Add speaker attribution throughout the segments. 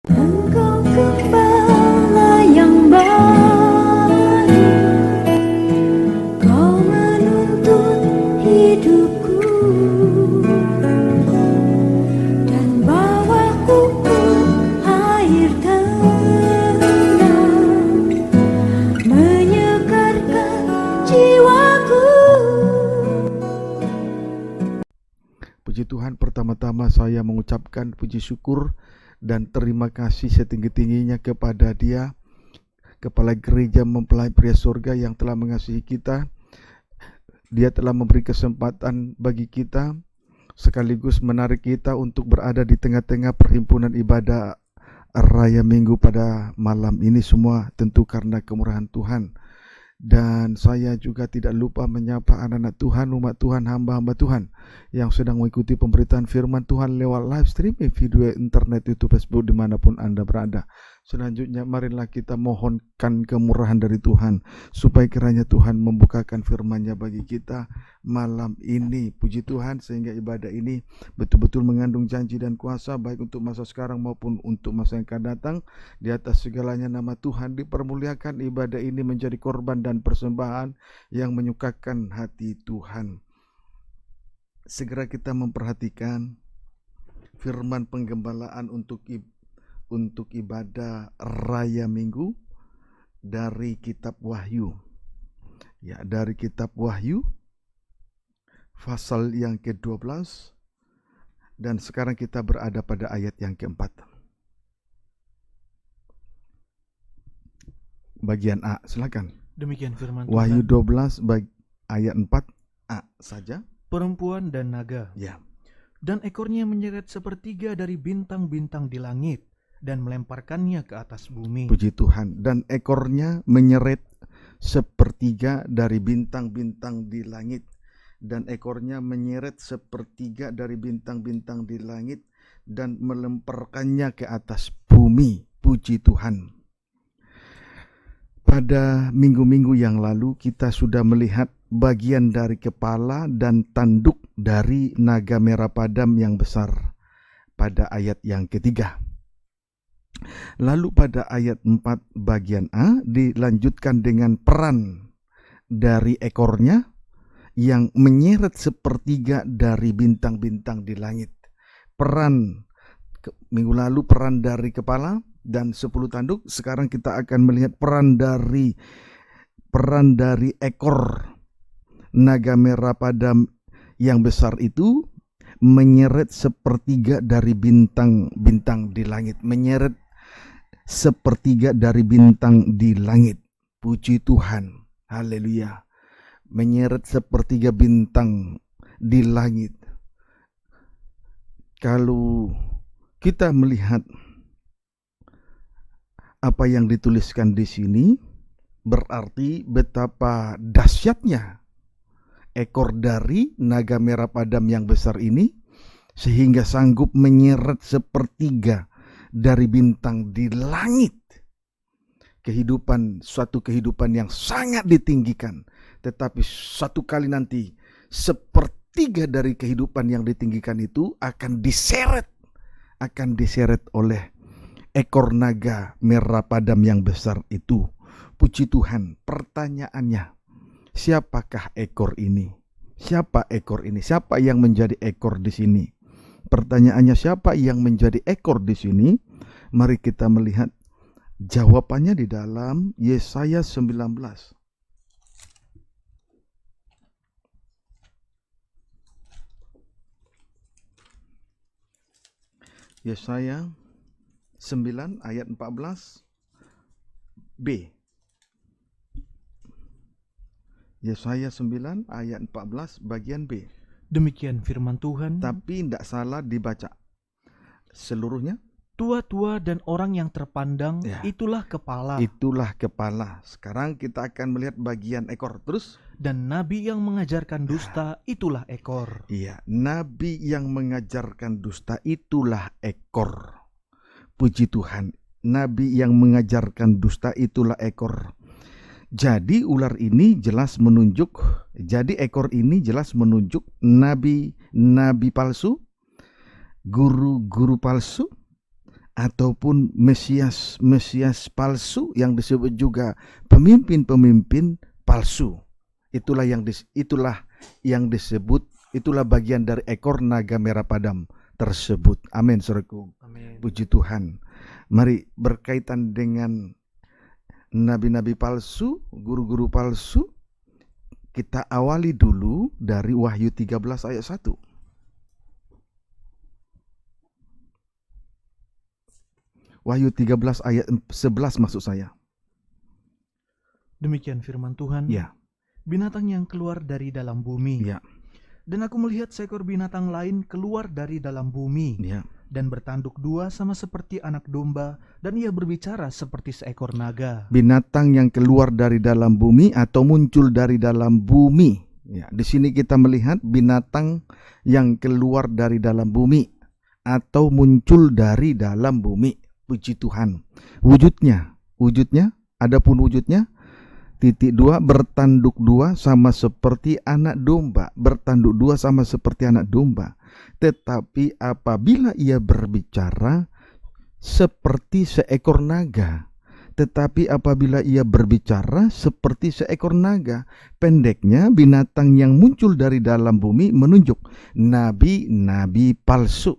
Speaker 1: Engkau gembala yang baik, kau menuntun hidupku dan bawaku ke air tenang, menyegarkan jiwaku.
Speaker 2: Puji Tuhan, pertama-tama saya mengucapkan puji syukur dan terima kasih setinggi-tingginya kepada Dia, Kepala Gereja Mempelai Pria Surga yang telah mengasihi kita. Dia telah memberi kesempatan bagi kita, sekaligus menarik kita untuk berada di tengah-tengah perhimpunan ibadah Raya Minggu pada malam ini, semua tentu karena kemurahan Tuhan. Dan saya juga tidak lupa menyapa anak-anak Tuhan, umat Tuhan, hamba-hamba Tuhan yang sedang mengikuti pemberitaan firman Tuhan lewat live streaming video internet, YouTube, Facebook, dimanapun Anda berada. Selanjutnya marilah kita mohonkan kemurahan dari Tuhan supaya kiranya Tuhan membukakan firman-Nya bagi kita malam ini. Puji Tuhan, sehingga ibadah ini betul-betul mengandung janji dan kuasa baik untuk masa sekarang maupun untuk masa yang akan datang. Di atas segalanya nama Tuhan dipermuliakan. Ibadah ini menjadi korban dan persembahan yang menyukakan hati Tuhan. Segera kita memperhatikan firman penggembalaan untuk ibadah Raya Minggu dari kitab Wahyu. Ya, dari kitab Wahyu pasal yang ke-12, dan sekarang kita berada pada ayat yang keempat. Bagian A, silakan.
Speaker 3: Demikian firman
Speaker 2: Wahyu
Speaker 3: Tuhan.
Speaker 2: 12 ayat 4a saja.
Speaker 3: Perempuan dan naga.
Speaker 2: Ya.
Speaker 3: Dan ekornya menyeret sepertiga dari bintang-bintang di langit dan melemparkannya ke atas bumi.
Speaker 2: Puji Tuhan. Dan ekornya menyeret sepertiga dari bintang-bintang di langit. Dan ekornya menyeret sepertiga dari bintang-bintang di langit dan melemparkannya ke atas bumi. Puji Tuhan. Pada minggu-minggu yang lalu kita sudah melihat bagian dari kepala dan tanduk dari naga merah padam yang besar pada ayat yang ketiga. Lalu pada ayat 4 bagian A dilanjutkan dengan peran dari ekornya yang menyeret sepertiga dari bintang-bintang di langit. Minggu lalu peran dari kepala dan 10 tanduk. Sekarang kita akan melihat peran dari ekor naga merah padam yang besar itu menyeret sepertiga dari bintang-bintang di langit. Menyeret sepertiga dari bintang di langit. Puji Tuhan. Haleluya. Menyeret sepertiga bintang di langit. Kalau kita melihat apa yang dituliskan di sini, berarti betapa dahsyatnya ekor dari naga merah padam yang besar ini sehingga sanggup menyeret sepertiga dari bintang di langit. Suatu kehidupan yang sangat ditinggikan, tetapi suatu kali nanti sepertiga dari kehidupan yang ditinggikan itu akan diseret oleh ekor naga merah padam yang besar itu. Puji Tuhan. Pertanyaannya, siapakah ekor ini? Siapa ekor ini? Siapa yang menjadi ekor di sini? Pertanyaannya, siapa yang menjadi ekor di sini? Mari kita melihat jawabannya di dalam Yesaya 19. Yesaya 9 ayat 14b. Yesaya 9 ayat 14 bagian B.
Speaker 3: Demikian firman Tuhan.
Speaker 2: Tapi tidak salah dibaca seluruhnya.
Speaker 3: Tua-tua dan orang yang terpandang,
Speaker 2: Ya.
Speaker 3: itulah kepala.
Speaker 2: Itulah kepala. Sekarang kita akan melihat bagian ekor terus.
Speaker 3: Dan nabi yang mengajarkan dusta, itulah ekor.
Speaker 2: Iya, nabi yang mengajarkan dusta itulah ekor. Puji Tuhan. Nabi yang mengajarkan dusta itulah ekor. Jadi ular ini jelas menunjuk, jadi ekor ini jelas menunjuk nabi-nabi palsu, guru-guru palsu, ataupun Mesias palsu yang disebut juga pemimpin-pemimpin palsu. Itulah yang disebut, itulah bagian dari ekor naga merah padam tersebut. Amin, saudaraku.
Speaker 3: Amin.
Speaker 2: Puji Tuhan. Mari berkaitan dengan nabi-nabi palsu, guru-guru palsu, kita awali dulu dari Wahyu 13 ayat 1. Wahyu 13 ayat 11 maksud saya.
Speaker 3: Demikian firman Tuhan.
Speaker 2: Ya.
Speaker 3: Binatang yang keluar dari dalam bumi.
Speaker 2: Ya.
Speaker 3: Dan aku melihat seekor binatang lain keluar dari dalam bumi.
Speaker 2: Ya.
Speaker 3: Dan bertanduk dua sama seperti anak domba. Dan ia berbicara seperti seekor naga.
Speaker 2: Binatang yang keluar dari dalam bumi atau muncul dari dalam bumi. Ya, di sini kita melihat binatang yang keluar dari dalam bumi atau muncul dari dalam bumi. Puji Tuhan. Wujudnya, adapun wujudnya, titik 2, bertanduk dua sama seperti anak domba. Bertanduk dua sama seperti anak domba. Tetapi apabila ia berbicara seperti seekor naga. Tetapi apabila ia berbicara seperti seekor naga. Pendeknya, binatang yang muncul dari dalam bumi menunjuk nabi-nabi palsu.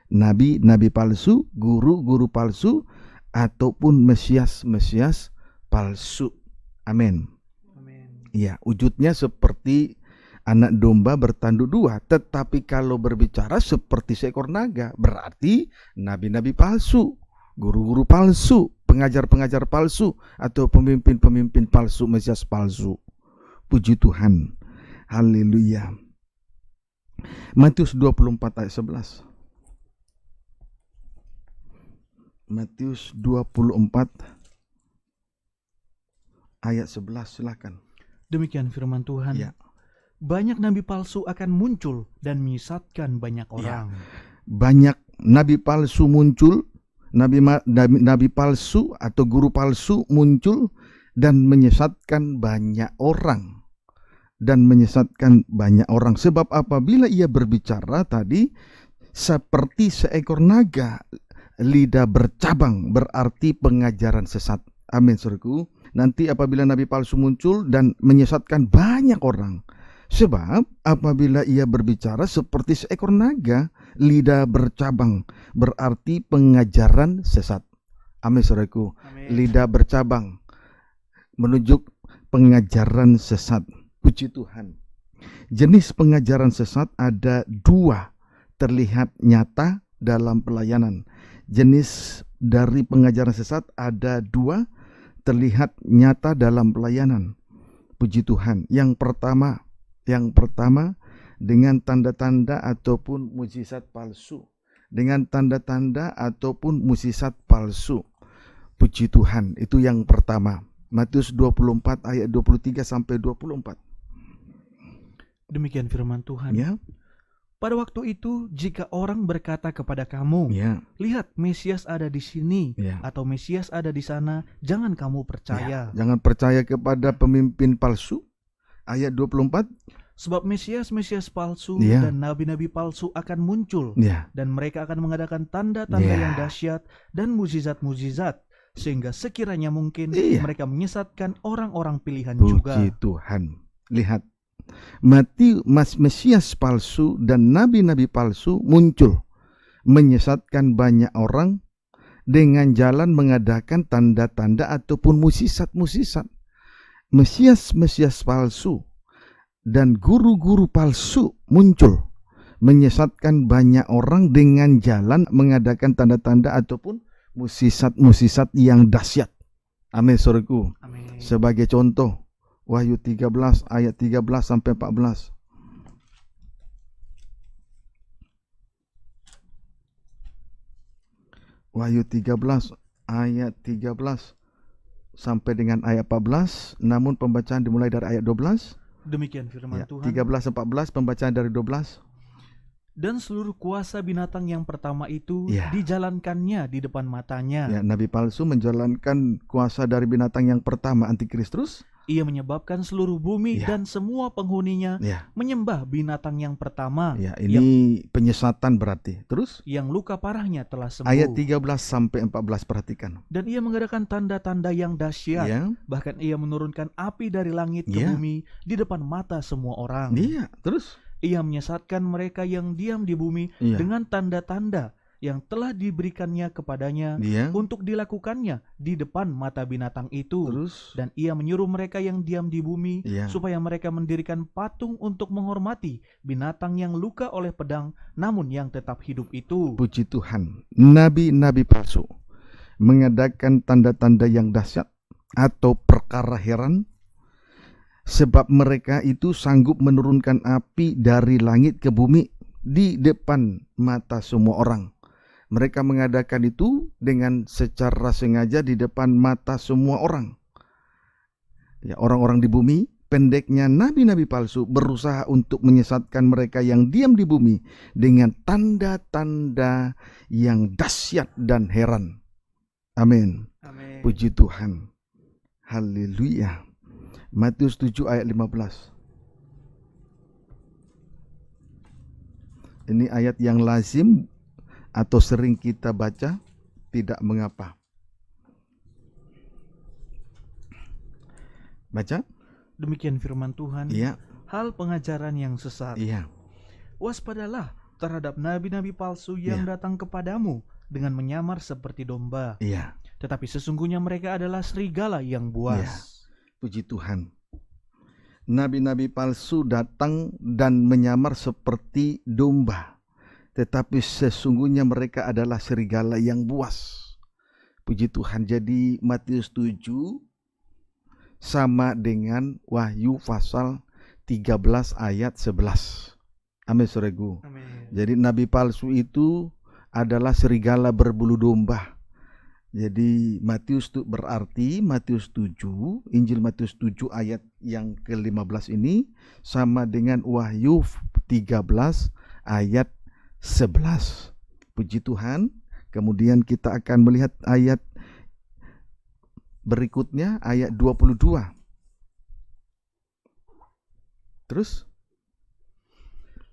Speaker 2: Nabi-nabi palsu, guru-guru palsu, ataupun Mesias palsu. Amin. Ya, wujudnya seperti anak domba bertanduk dua. Tetapi kalau berbicara seperti seekor naga, berarti nabi-nabi palsu, guru-guru palsu, pengajar-pengajar palsu, atau pemimpin-pemimpin palsu, Mesias palsu. Puji Tuhan. Haleluya. Matius 24 ayat 11. Matius 24 ayat 11, silakan.
Speaker 3: Demikian firman Tuhan.
Speaker 2: Ya.
Speaker 3: Banyak nabi palsu akan muncul dan menyesatkan banyak orang.
Speaker 2: Banyak nabi palsu muncul, nabi palsu atau guru palsu muncul dan menyesatkan banyak orang. Sebab apabila ia berbicara tadi seperti seekor naga, lidah bercabang, berarti pengajaran sesat. Amin, saudaraku. Nanti apabila nabi palsu muncul dan menyesatkan banyak orang. Sebab apabila ia berbicara seperti seekor naga, lidah bercabang, berarti pengajaran sesat. Amin, saudaraku.
Speaker 3: Amin.
Speaker 2: Lidah bercabang menunjuk pengajaran sesat. Puji Tuhan. Jenis pengajaran sesat ada dua terlihat nyata dalam pelayanan. Jenis dari pengajaran sesat ada dua terlihat nyata dalam pelayanan. Puji Tuhan. Yang pertama dengan tanda-tanda ataupun mukjizat palsu. Dengan tanda-tanda ataupun mukjizat palsu. Puji Tuhan. Itu yang pertama. Matius 24 ayat 23 sampai 24.
Speaker 3: Demikian firman Tuhan.
Speaker 2: Ya.
Speaker 3: Pada waktu itu, jika orang berkata kepada kamu,
Speaker 2: Ya.
Speaker 3: lihat Mesias ada di sini,
Speaker 2: Ya.
Speaker 3: atau Mesias ada di sana, jangan kamu percaya.
Speaker 2: Jangan percaya kepada pemimpin palsu. Ayat 24.
Speaker 3: Sebab Mesias palsu
Speaker 2: Ya.
Speaker 3: dan nabi-nabi palsu akan muncul,
Speaker 2: Ya.
Speaker 3: dan mereka akan mengadakan tanda-tanda
Speaker 2: Ya.
Speaker 3: yang dahsyat dan mukjizat-mukjizat, sehingga sekiranya mungkin
Speaker 2: Iya.
Speaker 3: mereka menyesatkan orang-orang pilihan
Speaker 2: Puji
Speaker 3: juga.
Speaker 2: Tuhan. Lihat. Mesias palsu dan nabi-nabi palsu muncul, menyesatkan banyak orang dengan jalan mengadakan tanda-tanda ataupun mukjizat-mukjizat. Mesias palsu dan guru-guru palsu muncul, menyesatkan banyak orang dengan jalan mengadakan tanda-tanda ataupun mukjizat-mukjizat yang dahsyat. Amin, saudaraku.
Speaker 3: Amin.
Speaker 2: Sebagai contoh, Wahyu 13 ayat 13 sampai 14. Wahyu 13 ayat 13 sampai dengan ayat 14. Namun pembacaan dimulai dari ayat 12.
Speaker 3: Demikian firman
Speaker 2: Ya,
Speaker 3: Tuhan.
Speaker 2: 13-14 pembacaan dari 12.
Speaker 3: Dan seluruh kuasa binatang yang pertama itu
Speaker 2: Ya.
Speaker 3: dijalankannya di depan matanya.
Speaker 2: Ya, nabi palsu menjalankan kuasa dari binatang yang pertama, antikristus.
Speaker 3: Ia menyebabkan seluruh bumi
Speaker 2: Ya.
Speaker 3: dan semua penghuninya
Speaker 2: Ya,
Speaker 3: menyembah binatang yang pertama
Speaker 2: ya, ini penyesatan berarti. Terus
Speaker 3: yang luka parahnya telah sembuh.
Speaker 2: ayat 13 sampai 14 perhatikan.
Speaker 3: Dan ia mengadakan tanda-tanda yang dahsyat.
Speaker 2: Ya.
Speaker 3: Bahkan ia menurunkan api dari langit ke
Speaker 2: Ya.
Speaker 3: bumi di depan mata semua orang.
Speaker 2: Iya, terus
Speaker 3: Ia menyesatkan mereka yang diam di bumi
Speaker 2: iya.
Speaker 3: dengan tanda-tanda yang telah diberikannya kepadanya
Speaker 2: Dia
Speaker 3: untuk dilakukannya di depan mata binatang itu.
Speaker 2: terus
Speaker 3: Dan ia menyuruh mereka yang diam di bumi
Speaker 2: iya.
Speaker 3: supaya mereka mendirikan patung untuk menghormati binatang yang luka oleh pedang namun yang tetap hidup itu.
Speaker 2: Puji Tuhan, nabi-nabi palsu mengadakan tanda-tanda yang dahsyat atau perkara heran, sebab mereka itu sanggup menurunkan api dari langit ke bumi di depan mata semua orang. Mereka mengadakan itu dengan secara sengaja di depan mata semua orang. Ya, orang-orang di bumi, pendeknya nabi-nabi palsu berusaha untuk menyesatkan mereka yang diam di bumi dengan tanda-tanda yang dahsyat dan heran. Amin.
Speaker 3: Amin.
Speaker 2: Puji Tuhan. Haleluya. Matius 7 ayat 15. Ini ayat yang lazim atau sering kita baca, tidak mengapa. Baca?
Speaker 3: Demikian firman Tuhan.
Speaker 2: Iya,
Speaker 3: Hal pengajaran yang sesat.
Speaker 2: iya.
Speaker 3: Waspadalah terhadap nabi-nabi palsu yang datang kepadamu dengan menyamar seperti domba,
Speaker 2: Iya,
Speaker 3: tetapi sesungguhnya mereka adalah serigala yang buas.
Speaker 2: Iya. Puji Tuhan. Nabi-nabi palsu datang dan menyamar seperti domba, tetapi sesungguhnya mereka adalah serigala yang buas. Puji Tuhan. Jadi Matius 7 sama dengan Wahyu pasal 13 ayat 11. Amin, saudaraku.
Speaker 3: Amin.
Speaker 2: Jadi nabi palsu itu adalah serigala berbulu domba. Jadi Matius itu berarti Matius 7, Injil Matius 7 ayat yang ke-15 ini sama dengan Wahyu 13 ayat 11. Puji Tuhan. Kemudian kita akan melihat ayat berikutnya, ayat 22. Terus?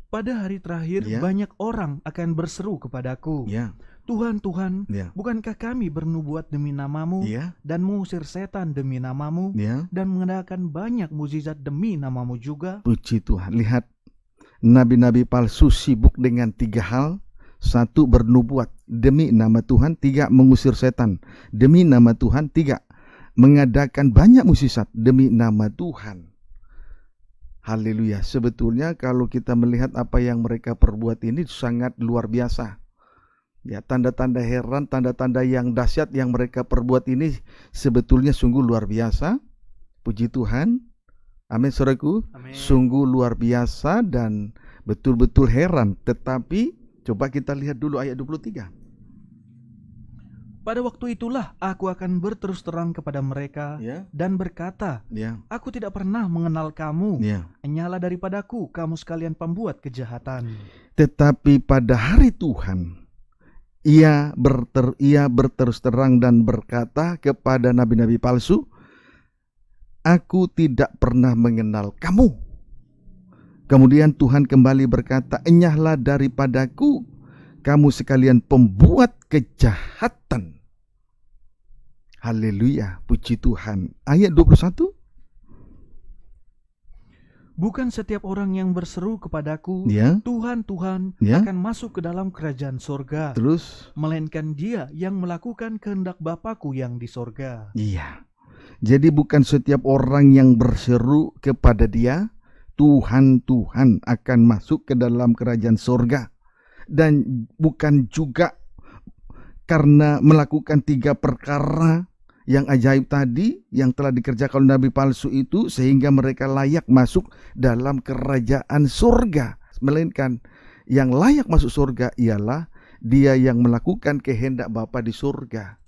Speaker 3: Pada hari terakhir
Speaker 2: Ya.
Speaker 3: banyak orang akan berseru kepadaku,
Speaker 2: Ya,
Speaker 3: Tuhan, Tuhan,
Speaker 2: ya,
Speaker 3: bukankah kami bernubuat demi namamu
Speaker 2: ya,
Speaker 3: dan mengusir setan demi namamu
Speaker 2: ya.
Speaker 3: dan mengadakan banyak mukjizat demi namamu juga?
Speaker 2: Puji Tuhan. Lihat, nabi-nabi palsu sibuk dengan 3 hal. 1, bernubuat demi nama Tuhan. 3, mengusir setan demi nama Tuhan. 3, mengadakan banyak mukjizat demi nama Tuhan. Haleluya. Sebetulnya kalau kita melihat apa yang mereka perbuat ini sangat luar biasa. Ya, tanda-tanda heran, tanda-tanda yang dahsyat yang mereka perbuat ini sebetulnya sungguh luar biasa. Puji Tuhan. Amin, saudaraku.
Speaker 3: Amin.
Speaker 2: Sungguh luar biasa dan betul-betul heran. Tetapi coba kita lihat dulu ayat 23.
Speaker 3: Pada waktu itulah aku akan berterus terang kepada mereka
Speaker 2: Ya,
Speaker 3: dan berkata,
Speaker 2: ya,
Speaker 3: aku tidak pernah mengenal kamu.
Speaker 2: ya.
Speaker 3: Nyala daripadaku kamu sekalian pembuat kejahatan.
Speaker 2: Tetapi pada hari Tuhan, ia berterus terang dan berkata kepada nabi-nabi palsu, aku tidak pernah mengenal kamu. Kemudian Tuhan kembali berkata, enyahlah daripadaku, kamu sekalian pembuat kejahatan. Haleluya, puji Tuhan. Ayat 21.
Speaker 3: Bukan setiap orang yang berseru kepadaku,
Speaker 2: Ya,
Speaker 3: Tuhan, Tuhan,
Speaker 2: ya.
Speaker 3: akan masuk ke dalam kerajaan sorga,
Speaker 2: Terus,
Speaker 3: melainkan dia yang melakukan kehendak Bapakku yang di sorga.
Speaker 2: iya. Jadi bukan setiap orang yang berseru kepada dia, Tuhan, Tuhan, akan masuk ke dalam kerajaan sorga. Dan bukan juga karena melakukan 3 perkara yang ajaib tadi yang telah dikerjakan oleh nabi palsu itu sehingga mereka layak masuk dalam kerajaan surga. Melainkan yang layak masuk surga ialah dia yang melakukan kehendak Bapa di surga.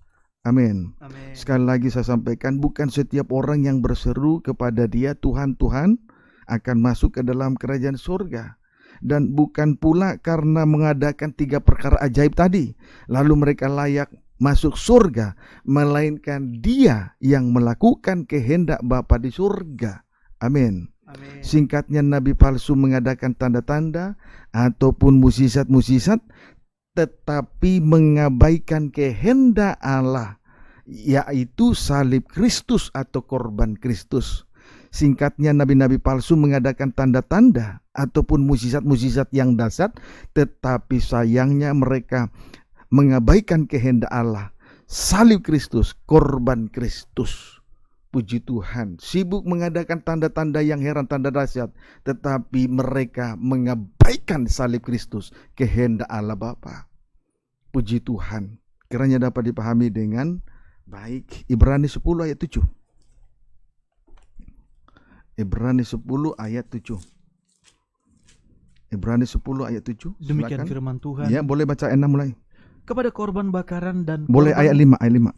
Speaker 2: Amin.
Speaker 3: Amin.
Speaker 2: Sekali lagi saya sampaikan, bukan setiap orang yang berseru kepada dia Tuhan, Tuhan akan masuk ke dalam kerajaan surga. Dan bukan pula karena mengadakan 3 perkara ajaib tadi lalu mereka layak masuk surga, melainkan dia yang melakukan kehendak Bapa di surga. Amin.
Speaker 3: Amin.
Speaker 2: Singkatnya, nabi palsu mengadakan tanda-tanda ataupun mukjizat-mukjizat tetapi mengabaikan kehendak Allah, yaitu salib Kristus atau korban Kristus. Singkatnya, nabi-nabi palsu mengadakan tanda-tanda ataupun mukjizat-mukjizat yang dahsyat, tetapi sayangnya mereka mengabaikan kehendak Allah, salib Kristus, korban Kristus. Puji Tuhan, sibuk mengadakan tanda-tanda yang heran, tanda dahsyat, tetapi mereka mengabaikan salib Kristus, kehendak Allah Bapa. Puji Tuhan, kiranya dapat dipahami dengan baik. Ibrani 10 ayat 7. Ibrani 10 ayat 7. Ibrani 10 ayat 7.
Speaker 3: Demikian
Speaker 2: Silakan.
Speaker 3: firman Tuhan.
Speaker 2: Ya, boleh baca ayat 6 mulai.
Speaker 3: Kepada korban bakaran dan
Speaker 2: Boleh
Speaker 3: korban-
Speaker 2: ayat 5.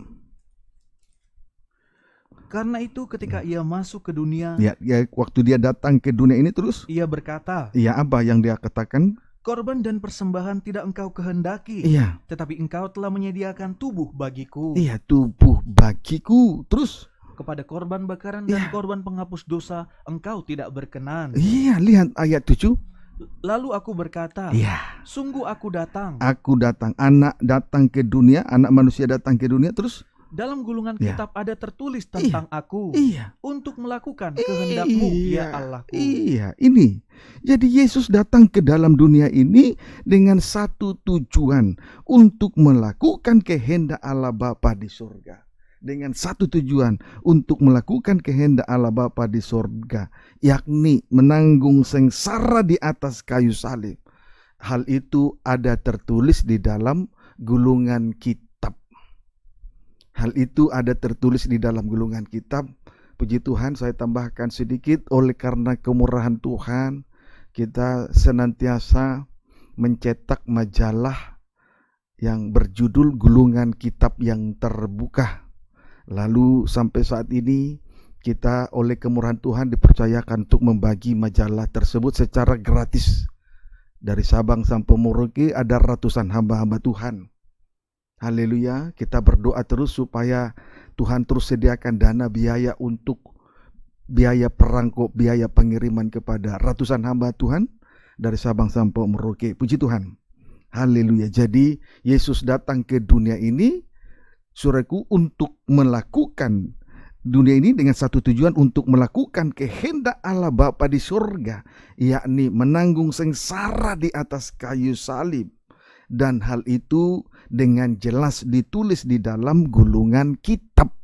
Speaker 3: Karena itu ketika ia masuk ke dunia,
Speaker 2: Ya, waktu dia datang ke dunia ini terus,
Speaker 3: ia berkata,
Speaker 2: ya apa yang dia katakan?
Speaker 3: korban dan persembahan tidak engkau kehendaki,
Speaker 2: Iya,
Speaker 3: tetapi engkau telah menyediakan tubuh bagiku.
Speaker 2: iya, tubuh bagiku. Terus,
Speaker 3: Kepada korban bakaran dan
Speaker 2: Iya.
Speaker 3: korban penghapus dosa engkau tidak berkenan.
Speaker 2: iya, lihat ayat 7.
Speaker 3: Lalu aku berkata,
Speaker 2: Iya,
Speaker 3: sungguh aku datang.
Speaker 2: aku datang, anak datang ke dunia, anak manusia datang ke dunia. Terus,
Speaker 3: Dalam gulungan
Speaker 2: Iya.
Speaker 3: kitab ada tertulis tentang aku,
Speaker 2: iya,
Speaker 3: untuk melakukan kehendakmu, ya Allahku.
Speaker 2: Iya, ini. Jadi Yesus datang ke dalam dunia ini dengan satu tujuan, untuk melakukan kehendak Allah Bapa di surga. Dengan satu tujuan, untuk melakukan kehendak Allah Bapa di surga, yakni menanggung sengsara di atas kayu salib. Hal itu ada tertulis di dalam gulungan kitab. Hal itu ada tertulis di dalam gulungan kitab. Puji Tuhan, saya tambahkan sedikit, oleh karena kemurahan Tuhan, kita senantiasa mencetak majalah yang berjudul Gulungan Kitab yang Terbuka. Lalu sampai saat ini kita oleh kemurahan Tuhan dipercayakan untuk membagi majalah tersebut secara gratis. Dari Sabang sampai Merauke ada ratusan hamba-hamba Tuhan. Haleluya, kita berdoa terus supaya Tuhan terus sediakan dana biaya untuk biaya perangkap, biaya pengiriman kepada ratusan hamba Tuhan dari Sabang sampai Merauke. Puji Tuhan. Haleluya. Jadi Yesus datang ke dunia ini, saudaraku, untuk melakukan dunia ini dengan satu tujuan, untuk melakukan kehendak Allah Bapa di surga, yakni menanggung sengsara di atas kayu salib. Dan hal itu dengan jelas ditulis di dalam gulungan kitab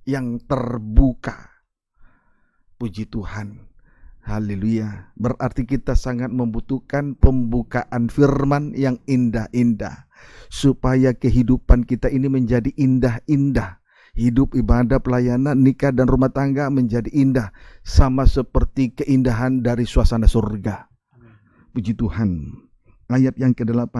Speaker 2: yang terbuka. Puji Tuhan. Haleluya. Berarti kita sangat membutuhkan pembukaan firman yang indah-indah, supaya kehidupan kita ini menjadi indah-indah. Hidup, ibadah, pelayanan, nikah dan rumah tangga menjadi indah, sama seperti keindahan dari suasana surga. Puji Tuhan. Ayat yang ke-8.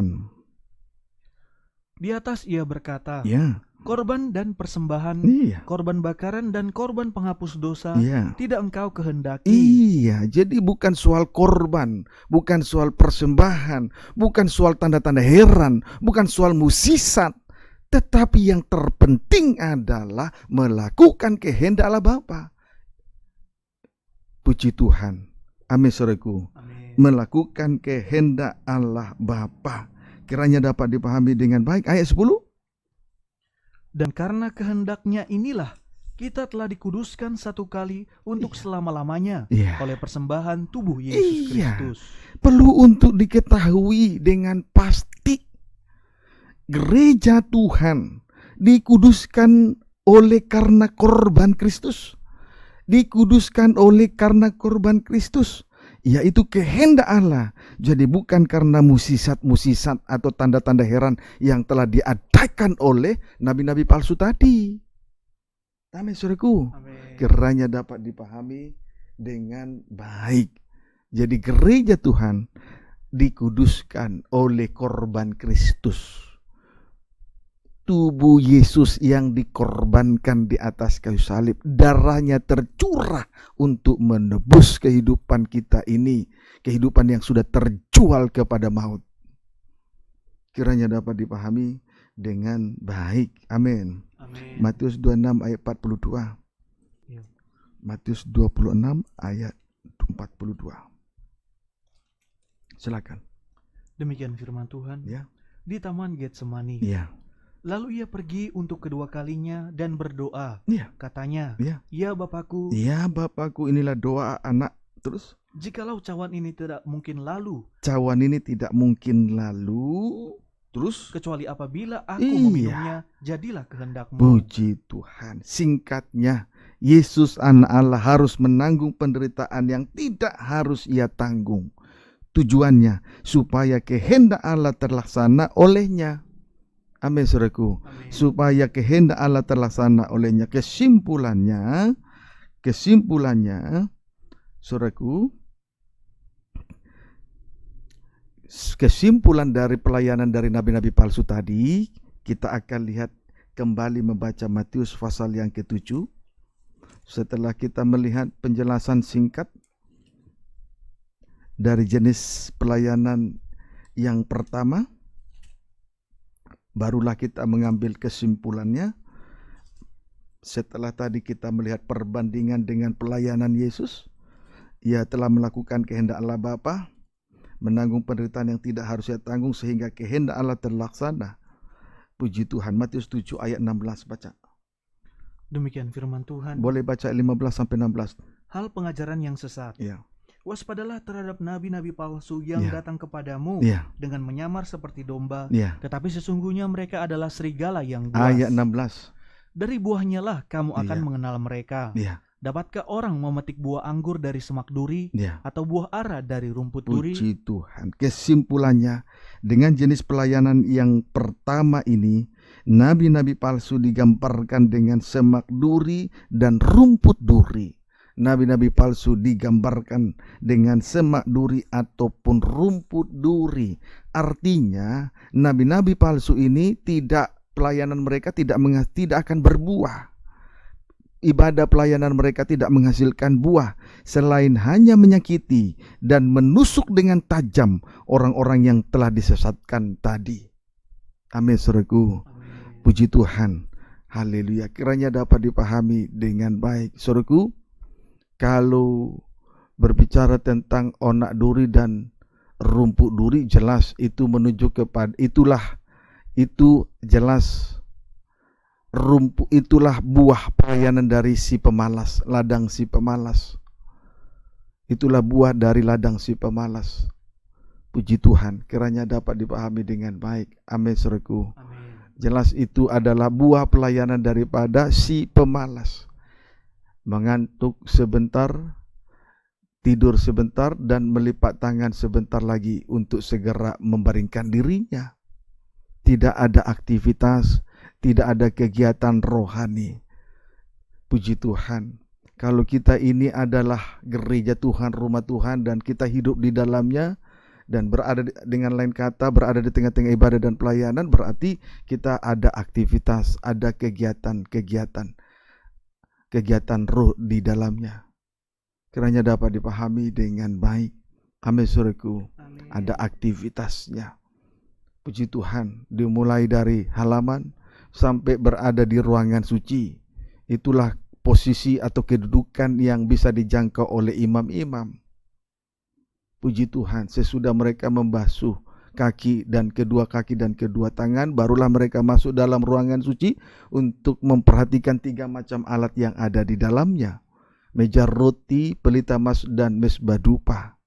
Speaker 3: Di atas ia berkata,
Speaker 2: Ya,
Speaker 3: korban dan persembahan,
Speaker 2: iya,
Speaker 3: korban bakaran dan korban penghapus dosa
Speaker 2: iya.
Speaker 3: tidak engkau kehendaki.
Speaker 2: Iya, jadi bukan soal korban, bukan soal persembahan, bukan soal tanda-tanda heran, bukan soal mukjizat, tetapi yang terpenting adalah melakukan kehendak Allah Bapa. Puji Tuhan. Amin, saudaraku.
Speaker 3: Amin.
Speaker 2: Melakukan kehendak Allah Bapa. Kiranya dapat dipahami dengan baik. Ayat 10.
Speaker 3: Dan karena kehendaknya inilah kita telah dikuduskan satu kali untuk selama-lamanya
Speaker 2: Iya.
Speaker 3: oleh persembahan tubuh Yesus
Speaker 2: Iya.
Speaker 3: Kristus.
Speaker 2: Perlu untuk diketahui dengan pasti, gereja Tuhan dikuduskan oleh karena korban Kristus. Dikuduskan oleh karena korban Kristus, yaitu kehendak Allah. Jadi bukan karena mukjizat-mukjizat atau tanda-tanda heran yang telah diadakan oleh nabi-nabi palsu tadi. Amin, saudaraku.
Speaker 3: Amin.
Speaker 2: Kiranya dapat dipahami dengan baik. Jadi gereja Tuhan dikuduskan oleh korban Kristus. Tubuh Yesus yang dikorbankan di atas kayu salib, darahnya tercurah untuk menebus kehidupan kita ini, kehidupan yang sudah terjual kepada maut. Kiranya dapat dipahami dengan baik. Amin.
Speaker 3: Amin.
Speaker 2: Matius 26 ayat 42.
Speaker 3: Ya.
Speaker 2: Matius 26 ayat 42. Silakan.
Speaker 3: Demikian firman Tuhan.
Speaker 2: Ya.
Speaker 3: Di Taman Getsemani.
Speaker 2: Iya.
Speaker 3: Lalu ia pergi untuk kedua kalinya dan berdoa.
Speaker 2: Iya.
Speaker 3: Katanya,
Speaker 2: Iya.
Speaker 3: "Ya Bapakku,
Speaker 2: Ya Bapakku, inilah doa anak. Terus
Speaker 3: jikalau cawan ini tidak mungkin lalu,
Speaker 2: cawan ini tidak mungkin lalu. Terus
Speaker 3: kecuali apabila aku
Speaker 2: Iya.
Speaker 3: meminumnya, jadilah kehendak-Mu."
Speaker 2: puji Tuhan. Singkatnya, Yesus anak Allah harus menanggung penderitaan yang tidak harus ia tanggung. Tujuannya supaya kehendak Allah terlaksana olehnya. Amin, saudaraku.
Speaker 3: Amin.
Speaker 2: Supaya kehendak Allah terlaksana olehnya. Kesimpulannya, saudaraku, kesimpulan dari pelayanan dari nabi-nabi palsu tadi, kita akan lihat kembali membaca Matius pasal yang ke-7. Setelah kita melihat penjelasan singkat dari jenis pelayanan yang pertama, barulah kita mengambil kesimpulannya. Setelah tadi kita melihat perbandingan dengan pelayanan Yesus, ia telah melakukan kehendak Allah Bapa, menanggung penderitaan yang tidak harus ia tanggung sehingga kehendak Allah terlaksana. Puji Tuhan. Matius 7 ayat 16 baca.
Speaker 3: Demikian firman Tuhan.
Speaker 2: Boleh baca 15 sampai 16.
Speaker 3: Hal pengajaran yang sesat.
Speaker 2: Ya.
Speaker 3: Waspadalah terhadap nabi-nabi palsu yang
Speaker 2: Ya.
Speaker 3: datang kepadamu
Speaker 2: Ya.
Speaker 3: dengan menyamar seperti domba,
Speaker 2: Ya.
Speaker 3: tetapi sesungguhnya mereka adalah serigala yang buas.
Speaker 2: Ayat 16.
Speaker 3: Dari buahnya lah kamu akan
Speaker 2: Ya.
Speaker 3: mengenal mereka.
Speaker 2: Ya.
Speaker 3: Dapatkah orang memetik buah anggur dari semak duri
Speaker 2: Ya.
Speaker 3: atau buah ara dari rumput duri?
Speaker 2: Puji Tuhan. Kesimpulannya, dengan jenis pelayanan yang pertama ini, nabi-nabi palsu digambarkan dengan semak duri dan rumput duri. Nabi-nabi palsu digambarkan dengan semak duri ataupun rumput duri. Artinya, nabi-nabi palsu ini pelayanan mereka tidak akan berbuah. Ibadah pelayanan mereka tidak menghasilkan buah, selain hanya menyakiti dan menusuk dengan tajam orang-orang yang telah disesatkan tadi. Amin, saudaraku.
Speaker 3: Amin.
Speaker 2: Puji Tuhan. Haleluya. Kiranya dapat dipahami dengan baik. Saudaraku, kalau berbicara tentang onak duri dan rumput duri, jelas itu menuju kepada itulah buah pelayanan dari si pemalas, ladang si pemalas. Itulah buah dari ladang si pemalas. Puji Tuhan, kiranya dapat dipahami dengan baik. Amin, saudaraku.
Speaker 3: Amin.
Speaker 2: Jelas itu adalah buah pelayanan daripada si pemalas. Mengantuk sebentar, tidur sebentar, dan melipat tangan sebentar lagi untuk segera membaringkan dirinya. Tidak ada aktivitas, tidak ada kegiatan rohani. Puji Tuhan. Kalau kita ini adalah gereja Tuhan, rumah Tuhan, dan kita hidup di dalamnya, dan berada dengan lain kata berada di tengah-tengah ibadah dan pelayanan, berarti kita ada aktivitas, ada kegiatan roh di dalamnya. Kiranya dapat dipahami dengan baik. Amin, saudaraku.
Speaker 3: Amin.
Speaker 2: Ada aktivitasnya. Puji Tuhan. Dimulai dari halaman sampai berada di ruangan suci. Itulah posisi atau kedudukan yang bisa dijangkau oleh imam-imam. Puji Tuhan. Sesudah mereka membasuh kaki dan kedua tangan, barulah mereka masuk dalam ruangan suci untuk memperhatikan 3 macam alat yang ada di dalamnya. Meja roti, pelita emas, dan mezbah dupa.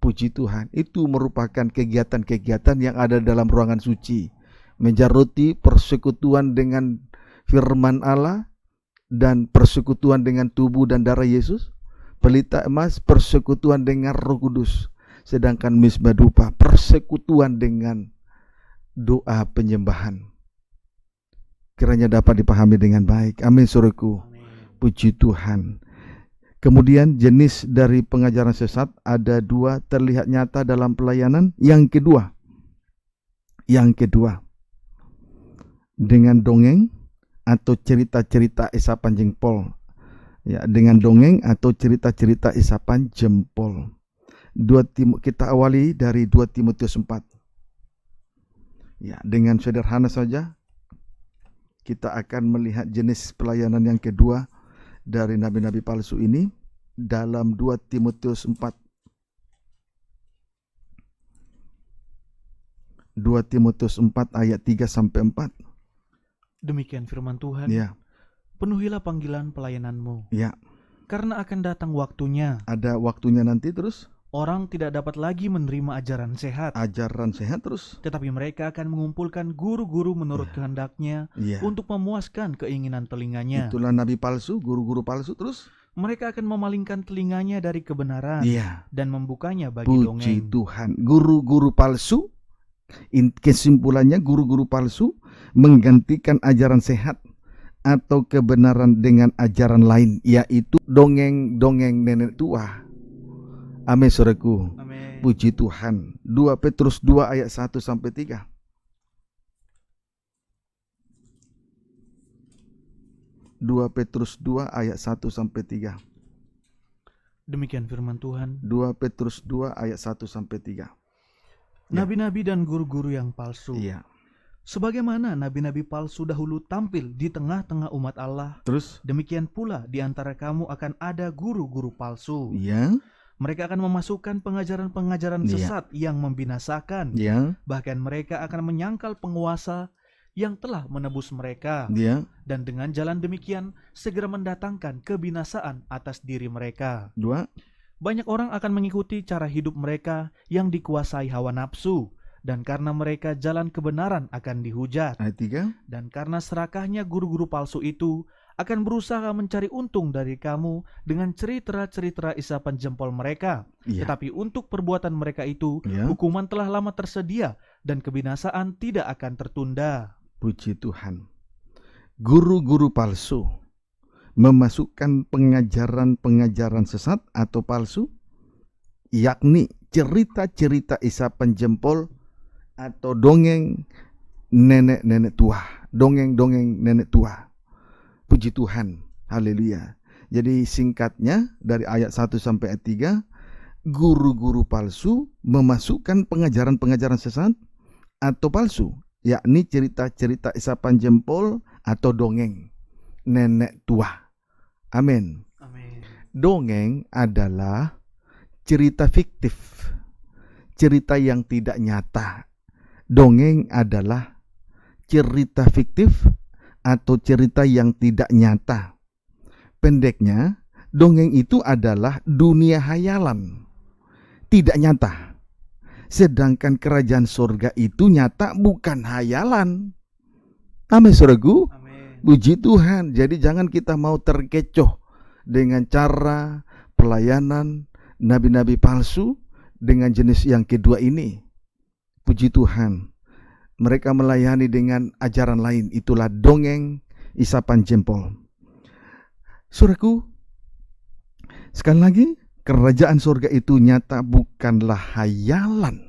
Speaker 2: Puji Tuhan, itu merupakan kegiatan-kegiatan yang ada dalam ruangan suci. Meja roti, persekutuan dengan firman Allah dan persekutuan dengan tubuh dan darah Yesus. Pelita emas, persekutuan dengan Roh Kudus. Sedangkan mezbah dupa, persekutuan dengan doa penyembahan. Kiranya dapat dipahami dengan baik. Amin, saudaraku.
Speaker 3: Amin.
Speaker 2: Puji Tuhan. Kemudian jenis dari pengajaran sesat ada 2 terlihat nyata dalam pelayanan. Yang kedua, dengan dongeng atau cerita-cerita isapan jempol. Ya, dengan dongeng atau cerita-cerita isapan jempol. Kita awali dari 2 Timotius 4. Ya, dengan sederhana saja kita akan melihat jenis pelayanan yang kedua dari nabi-nabi palsu ini dalam 2 Timotius 4. 2 Timotius 4 ayat 3 sampai 4.
Speaker 3: Demikian firman Tuhan.
Speaker 2: Ya,
Speaker 3: Penuhilah panggilan pelayananmu,
Speaker 2: ya,
Speaker 3: karena akan datang waktunya.
Speaker 2: ada waktunya nanti terus
Speaker 3: Orang tidak dapat lagi menerima ajaran sehat,
Speaker 2: ajaran sehat terus.
Speaker 3: tetapi mereka akan mengumpulkan guru-guru menurut kehendaknya
Speaker 2: Iya.
Speaker 3: untuk memuaskan keinginan telinganya.
Speaker 2: Itulah nabi palsu, guru-guru palsu terus.
Speaker 3: Mereka akan memalingkan telinganya dari kebenaran
Speaker 2: Iya.
Speaker 3: dan membukanya bagi
Speaker 2: Puji
Speaker 3: dongeng.
Speaker 2: Tuhan. Guru-guru palsu, kesimpulannya guru-guru palsu menggantikan ajaran sehat atau kebenaran dengan ajaran lain, yaitu dongeng-dongeng nenek tua. Amin, saudaraku.
Speaker 3: Amin.
Speaker 2: Puji Tuhan. 2 Petrus 2 ayat 1 sampai 3. 2 Petrus 2 ayat 1 sampai 3.
Speaker 3: Demikian firman Tuhan.
Speaker 2: 2 Petrus 2 ayat 1 sampai 3.
Speaker 3: Nabi-nabi dan guru-guru yang palsu.
Speaker 2: Iya.
Speaker 3: Sebagaimana nabi-nabi palsu dahulu tampil di tengah-tengah umat Allah,
Speaker 2: Terus?
Speaker 3: demikian pula di antara kamu akan ada guru-guru palsu.
Speaker 2: Iya.
Speaker 3: Mereka akan memasukkan pengajaran-pengajaran
Speaker 2: Iya.
Speaker 3: sesat yang membinasakan.
Speaker 2: Iya.
Speaker 3: Bahkan mereka akan menyangkal penguasa yang telah menebus mereka.
Speaker 2: Iya.
Speaker 3: Dan dengan jalan demikian segera mendatangkan kebinasaan atas diri mereka.
Speaker 2: 2.
Speaker 3: Banyak orang akan mengikuti cara hidup mereka yang dikuasai hawa nafsu. Dan karena mereka jalan kebenaran akan dihujat.
Speaker 2: Ayat 3.
Speaker 3: Dan karena serakahnya guru-guru palsu itu akan berusaha mencari untung dari kamu dengan cerita-cerita isapan jempol mereka.
Speaker 2: Iya.
Speaker 3: Tetapi untuk perbuatan mereka itu,
Speaker 2: Iya.
Speaker 3: hukuman telah lama tersedia dan kebinasaan tidak akan tertunda.
Speaker 2: Puji Tuhan. Guru-guru palsu memasukkan pengajaran-pengajaran sesat atau palsu, yakni cerita-cerita isapan jempol atau dongeng nenek-nenek tua. Dongeng-dongeng nenek tua. Puji Tuhan. Haleluya. Jadi singkatnya dari ayat 1 sampai ayat 3, guru-guru palsu memasukkan pengajaran-pengajaran sesat atau palsu, yakni cerita-cerita isapan jempol atau dongeng nenek tua. Amin.
Speaker 3: Amin.
Speaker 2: Dongeng adalah cerita fiktif, cerita yang tidak nyata. Dongeng adalah cerita fiktif atau cerita yang tidak nyata. Pendeknya, dongeng itu adalah dunia hayalan, tidak nyata. Sedangkan kerajaan surga itu nyata, bukan hayalan. Amin, saudaraku.
Speaker 3: Amin.
Speaker 2: Puji Tuhan. Jadi jangan kita mau terkecoh dengan cara pelayanan nabi-nabi palsu dengan jenis yang kedua ini. Puji Tuhan. Mereka melayani dengan ajaran lain. Itulah dongeng isapan jempol. Saudaraku, sekali lagi, kerajaan surga itu nyata, bukanlah hayalan.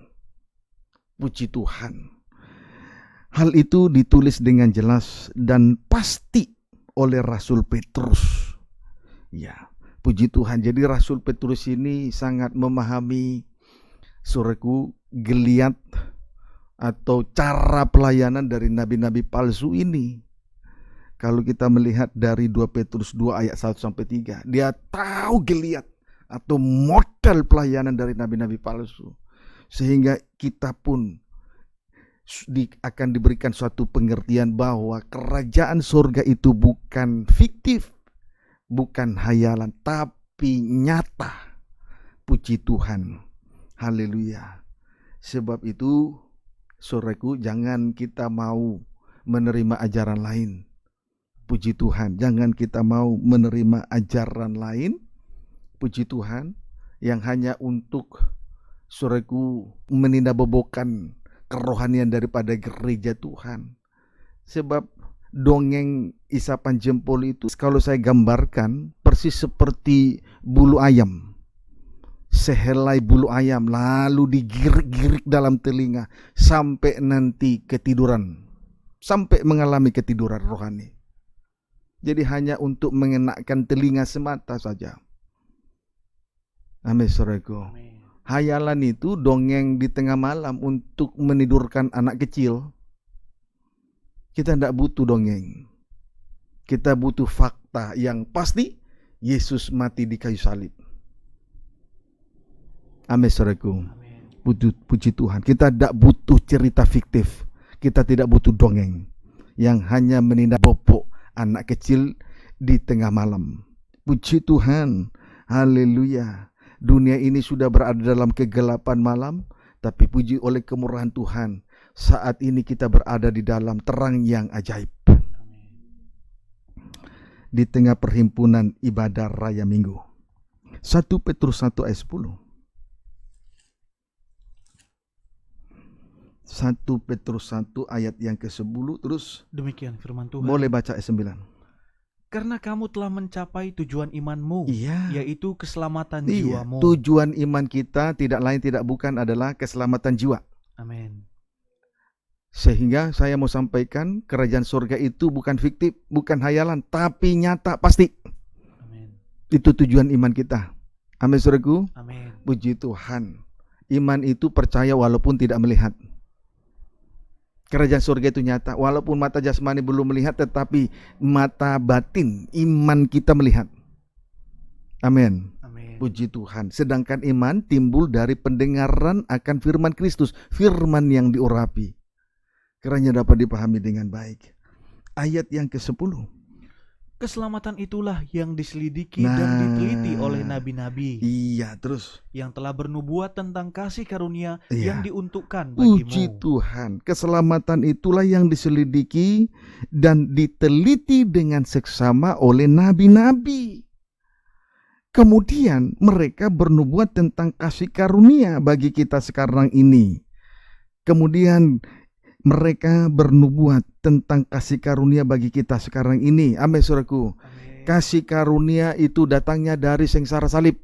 Speaker 2: Puji Tuhan. Hal itu ditulis dengan jelas dan pasti oleh Rasul Petrus. Ya, puji Tuhan. Jadi Rasul Petrus ini sangat memahami, saudaraku, geliat atau cara pelayanan dari nabi-nabi palsu ini. Kalau kita melihat dari 2 Petrus 2 ayat 1 sampai 3, dia tahu geliat atau model pelayanan dari nabi-nabi palsu. Sehingga kita pun akan diberikan suatu pengertian bahwa kerajaan surga itu bukan fiktif, bukan hayalan, tapi nyata. Puji Tuhan. Haleluya. Sebab itu, saudaraku, jangan kita mau menerima ajaran lain. Puji Tuhan. Jangan kita mau menerima ajaran lain. Puji Tuhan. Yang hanya untuk, saudaraku, menindakbobokkan kerohanian daripada gereja Tuhan. Sebab dongeng isapan jempol itu, kalau saya gambarkan, persis seperti bulu ayam. Sehelai bulu ayam lalu digirik-girik dalam telinga sampai nanti ketiduran, sampai mengalami ketiduran rohani. Jadi hanya untuk mengenakan telinga semata saja. Amin, saudaraku.
Speaker 3: Amin.
Speaker 2: Hayalan itu dongeng di tengah malam untuk menidurkan anak kecil. Kita tidak butuh dongeng. Kita butuh fakta yang pasti. Yesus mati di kayu salib. Amin, saudaraku. Puji Tuhan. Kita tidak butuh cerita fiktif. Kita tidak butuh dongeng yang hanya menindak bopok anak kecil di tengah malam. Puji Tuhan. Haleluya. Dunia ini sudah berada dalam kegelapan malam, tapi puji oleh kemurahan Tuhan, saat ini kita berada di dalam terang yang ajaib. Di tengah perhimpunan ibadah raya minggu. 1 Petrus 1 ayat 10. 1 Petrus 1 ayat yang ke-10 terus.
Speaker 3: Demikian firman Tuhan.
Speaker 2: Boleh baca ayat 9.
Speaker 3: Karena kamu telah mencapai tujuan imanmu, yaitu keselamatan jiwamu.
Speaker 2: Tujuan iman kita tidak lain tidak bukan adalah keselamatan jiwa.
Speaker 3: Amin.
Speaker 2: Sehingga saya mau sampaikan, kerajaan surga itu bukan fiktif, bukan hayalan, tapi nyata pasti.
Speaker 3: Amin.
Speaker 2: Itu tujuan iman kita. Amin, saudaraku.
Speaker 3: Amin.
Speaker 2: Puji Tuhan. Iman itu percaya walaupun tidak melihat. Kerajaan surga itu nyata, walaupun mata jasmani belum melihat, tetapi mata batin, iman kita melihat. Amin.
Speaker 3: Amin.
Speaker 2: Puji Tuhan. Sedangkan iman timbul dari pendengaran akan firman Kristus, firman yang diurapi. Kiranya dapat dipahami dengan baik. Ayat yang ke-10.
Speaker 3: Keselamatan itulah yang diselidiki dan diteliti oleh nabi-nabi.
Speaker 2: Iya, terus.
Speaker 3: Yang telah bernubuat tentang kasih karunia yang diuntukkan bagimu.
Speaker 2: Puji Tuhan. Keselamatan itulah yang diselidiki dan diteliti dengan seksama oleh nabi-nabi. Kemudian mereka bernubuat tentang kasih karunia bagi kita sekarang ini. Kemudian mereka bernubuat tentang kasih karunia bagi kita sekarang ini. Amin, saudaraku. Amin. Kasih karunia itu datangnya dari sengsara salib.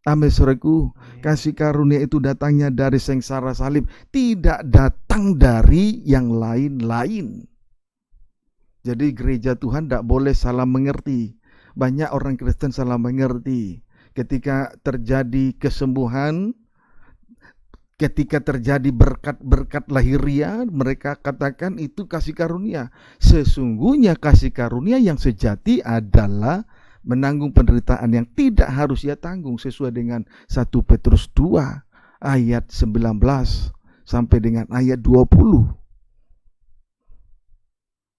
Speaker 2: Amin, saudaraku. Kasih karunia itu datangnya dari sengsara salib, tidak datang dari yang lain-lain. Jadi gereja Tuhan tidak boleh salah mengerti. Banyak orang Kristen salah mengerti. Ketika terjadi kesembuhan, ketika terjadi berkat-berkat lahiriah, mereka katakan itu kasih karunia. Sesungguhnya kasih karunia yang sejati adalah menanggung penderitaan yang tidak harus ia tanggung, sesuai dengan 1 Petrus 2 ayat 19 sampai dengan ayat 20.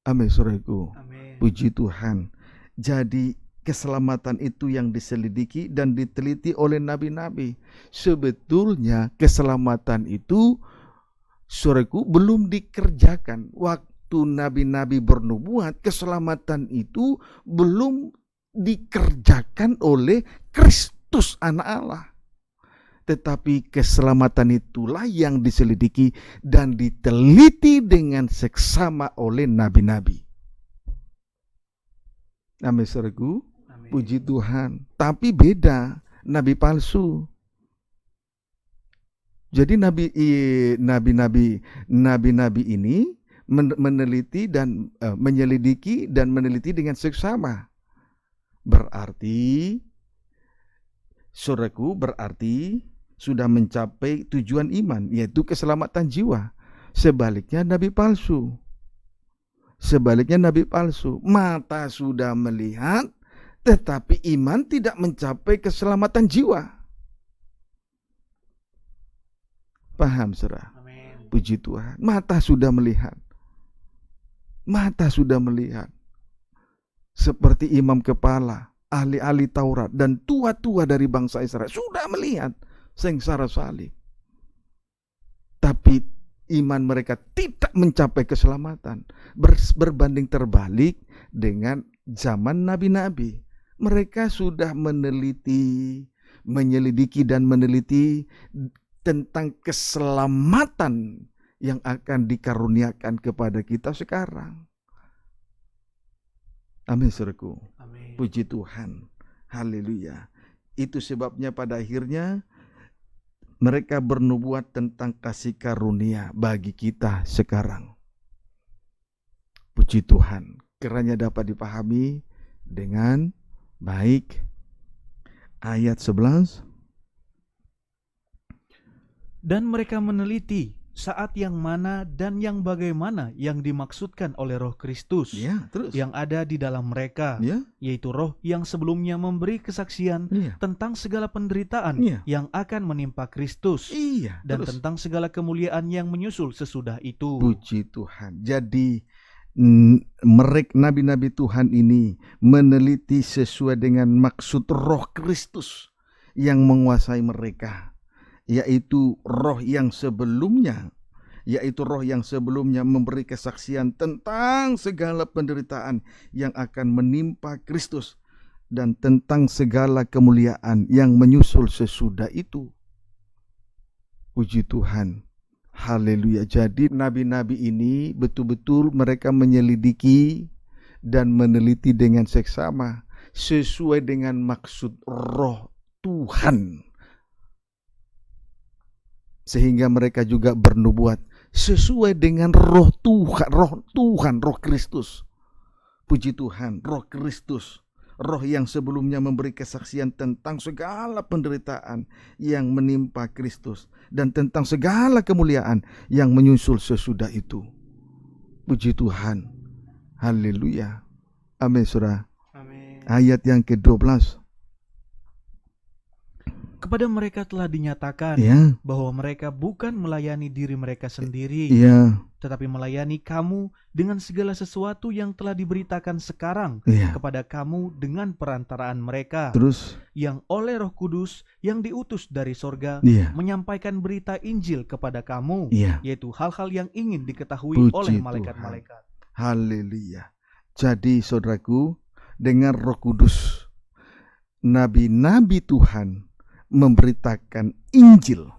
Speaker 2: Amin, saudaraku. Puji Tuhan. Jadi keselamatan itu yang diselidiki dan diteliti oleh nabi-nabi. Sebetulnya keselamatan itu, saudaraku, belum dikerjakan. Waktu nabi-nabi bernubuat, keselamatan itu belum dikerjakan oleh Kristus anak Allah. Tetapi keselamatan itulah yang diselidiki dan diteliti dengan seksama oleh nabi-nabi. Amin, saudaraku. Puji Tuhan. Tapi beda, nabi palsu. Jadi nabi-nabi ini meneliti dan menyelidiki dan meneliti dengan seksama. Berarti, saudaraku, berarti sudah mencapai tujuan iman, yaitu keselamatan jiwa. Sebaliknya nabi palsu. Mata sudah melihat, tetapi iman tidak mencapai keselamatan jiwa. Paham, saudara?
Speaker 3: Amin.
Speaker 2: Puji Tuhan. Mata sudah melihat. Seperti imam kepala, ahli-ahli Taurat, dan tua-tua dari bangsa Israel sudah melihat sengsara salib. Tapi iman mereka tidak mencapai keselamatan. Berbanding terbalik dengan zaman nabi-nabi. Mereka sudah menyelidiki dan meneliti tentang keselamatan yang akan dikaruniakan kepada kita sekarang. Amin, saudaraku.
Speaker 3: Amin.
Speaker 2: Puji Tuhan. Haleluya. Itu sebabnya pada akhirnya mereka bernubuat tentang kasih karunia bagi kita sekarang. Puji Tuhan. Kiranya dapat dipahami dengan baik. Ayat 11.
Speaker 3: Dan mereka meneliti saat yang mana dan yang bagaimana yang dimaksudkan oleh Roh Kristus
Speaker 2: Ya, terus.
Speaker 3: yang ada di dalam mereka,
Speaker 2: Ya,
Speaker 3: yaitu roh yang sebelumnya memberi kesaksian
Speaker 2: iya.
Speaker 3: tentang segala penderitaan
Speaker 2: Iya.
Speaker 3: yang akan menimpa Kristus
Speaker 2: Iya,
Speaker 3: dan
Speaker 2: terus.
Speaker 3: tentang segala kemuliaan yang menyusul sesudah itu.
Speaker 2: Puji Tuhan. Jadi mereka nabi-nabi Tuhan ini meneliti sesuai dengan maksud Roh Kristus yang menguasai mereka, yaitu roh yang sebelumnya memberi kesaksian tentang segala penderitaan yang akan menimpa Kristus dan tentang segala kemuliaan yang menyusul sesudah itu. Puji Tuhan. Haleluya. Jadi nabi-nabi ini betul-betul mereka menyelidiki dan meneliti dengan seksama sesuai dengan maksud Roh Tuhan. Sehingga mereka juga bernubuat sesuai dengan Roh Tuhan, Roh Kristus. Puji Tuhan, Roh Kristus. Roh yang sebelumnya memberi kesaksian tentang segala penderitaan yang menimpa Kristus dan tentang segala kemuliaan yang menyusul sesudah itu. Puji Tuhan. Haleluya. Amin, Saudara.
Speaker 3: Amin.
Speaker 2: Ayat yang ke-12.
Speaker 3: Kepada mereka telah dinyatakan
Speaker 2: Ya,
Speaker 3: bahwa mereka bukan melayani diri mereka sendiri,
Speaker 2: ya,
Speaker 3: tetapi melayani kamu dengan segala sesuatu yang telah diberitakan sekarang
Speaker 2: ya.
Speaker 3: kepada kamu dengan perantaraan mereka,
Speaker 2: Terus,
Speaker 3: yang oleh Roh Kudus yang diutus dari sorga
Speaker 2: ya,
Speaker 3: menyampaikan berita Injil kepada kamu,
Speaker 2: ya.
Speaker 3: yaitu hal-hal yang ingin diketahui
Speaker 2: Puji
Speaker 3: oleh
Speaker 2: Tuhan.
Speaker 3: malaikat-malaikat.
Speaker 2: Haleluya. Jadi saudaraku, dengan Roh Kudus, nabi-nabi Tuhan memberitakan Injil.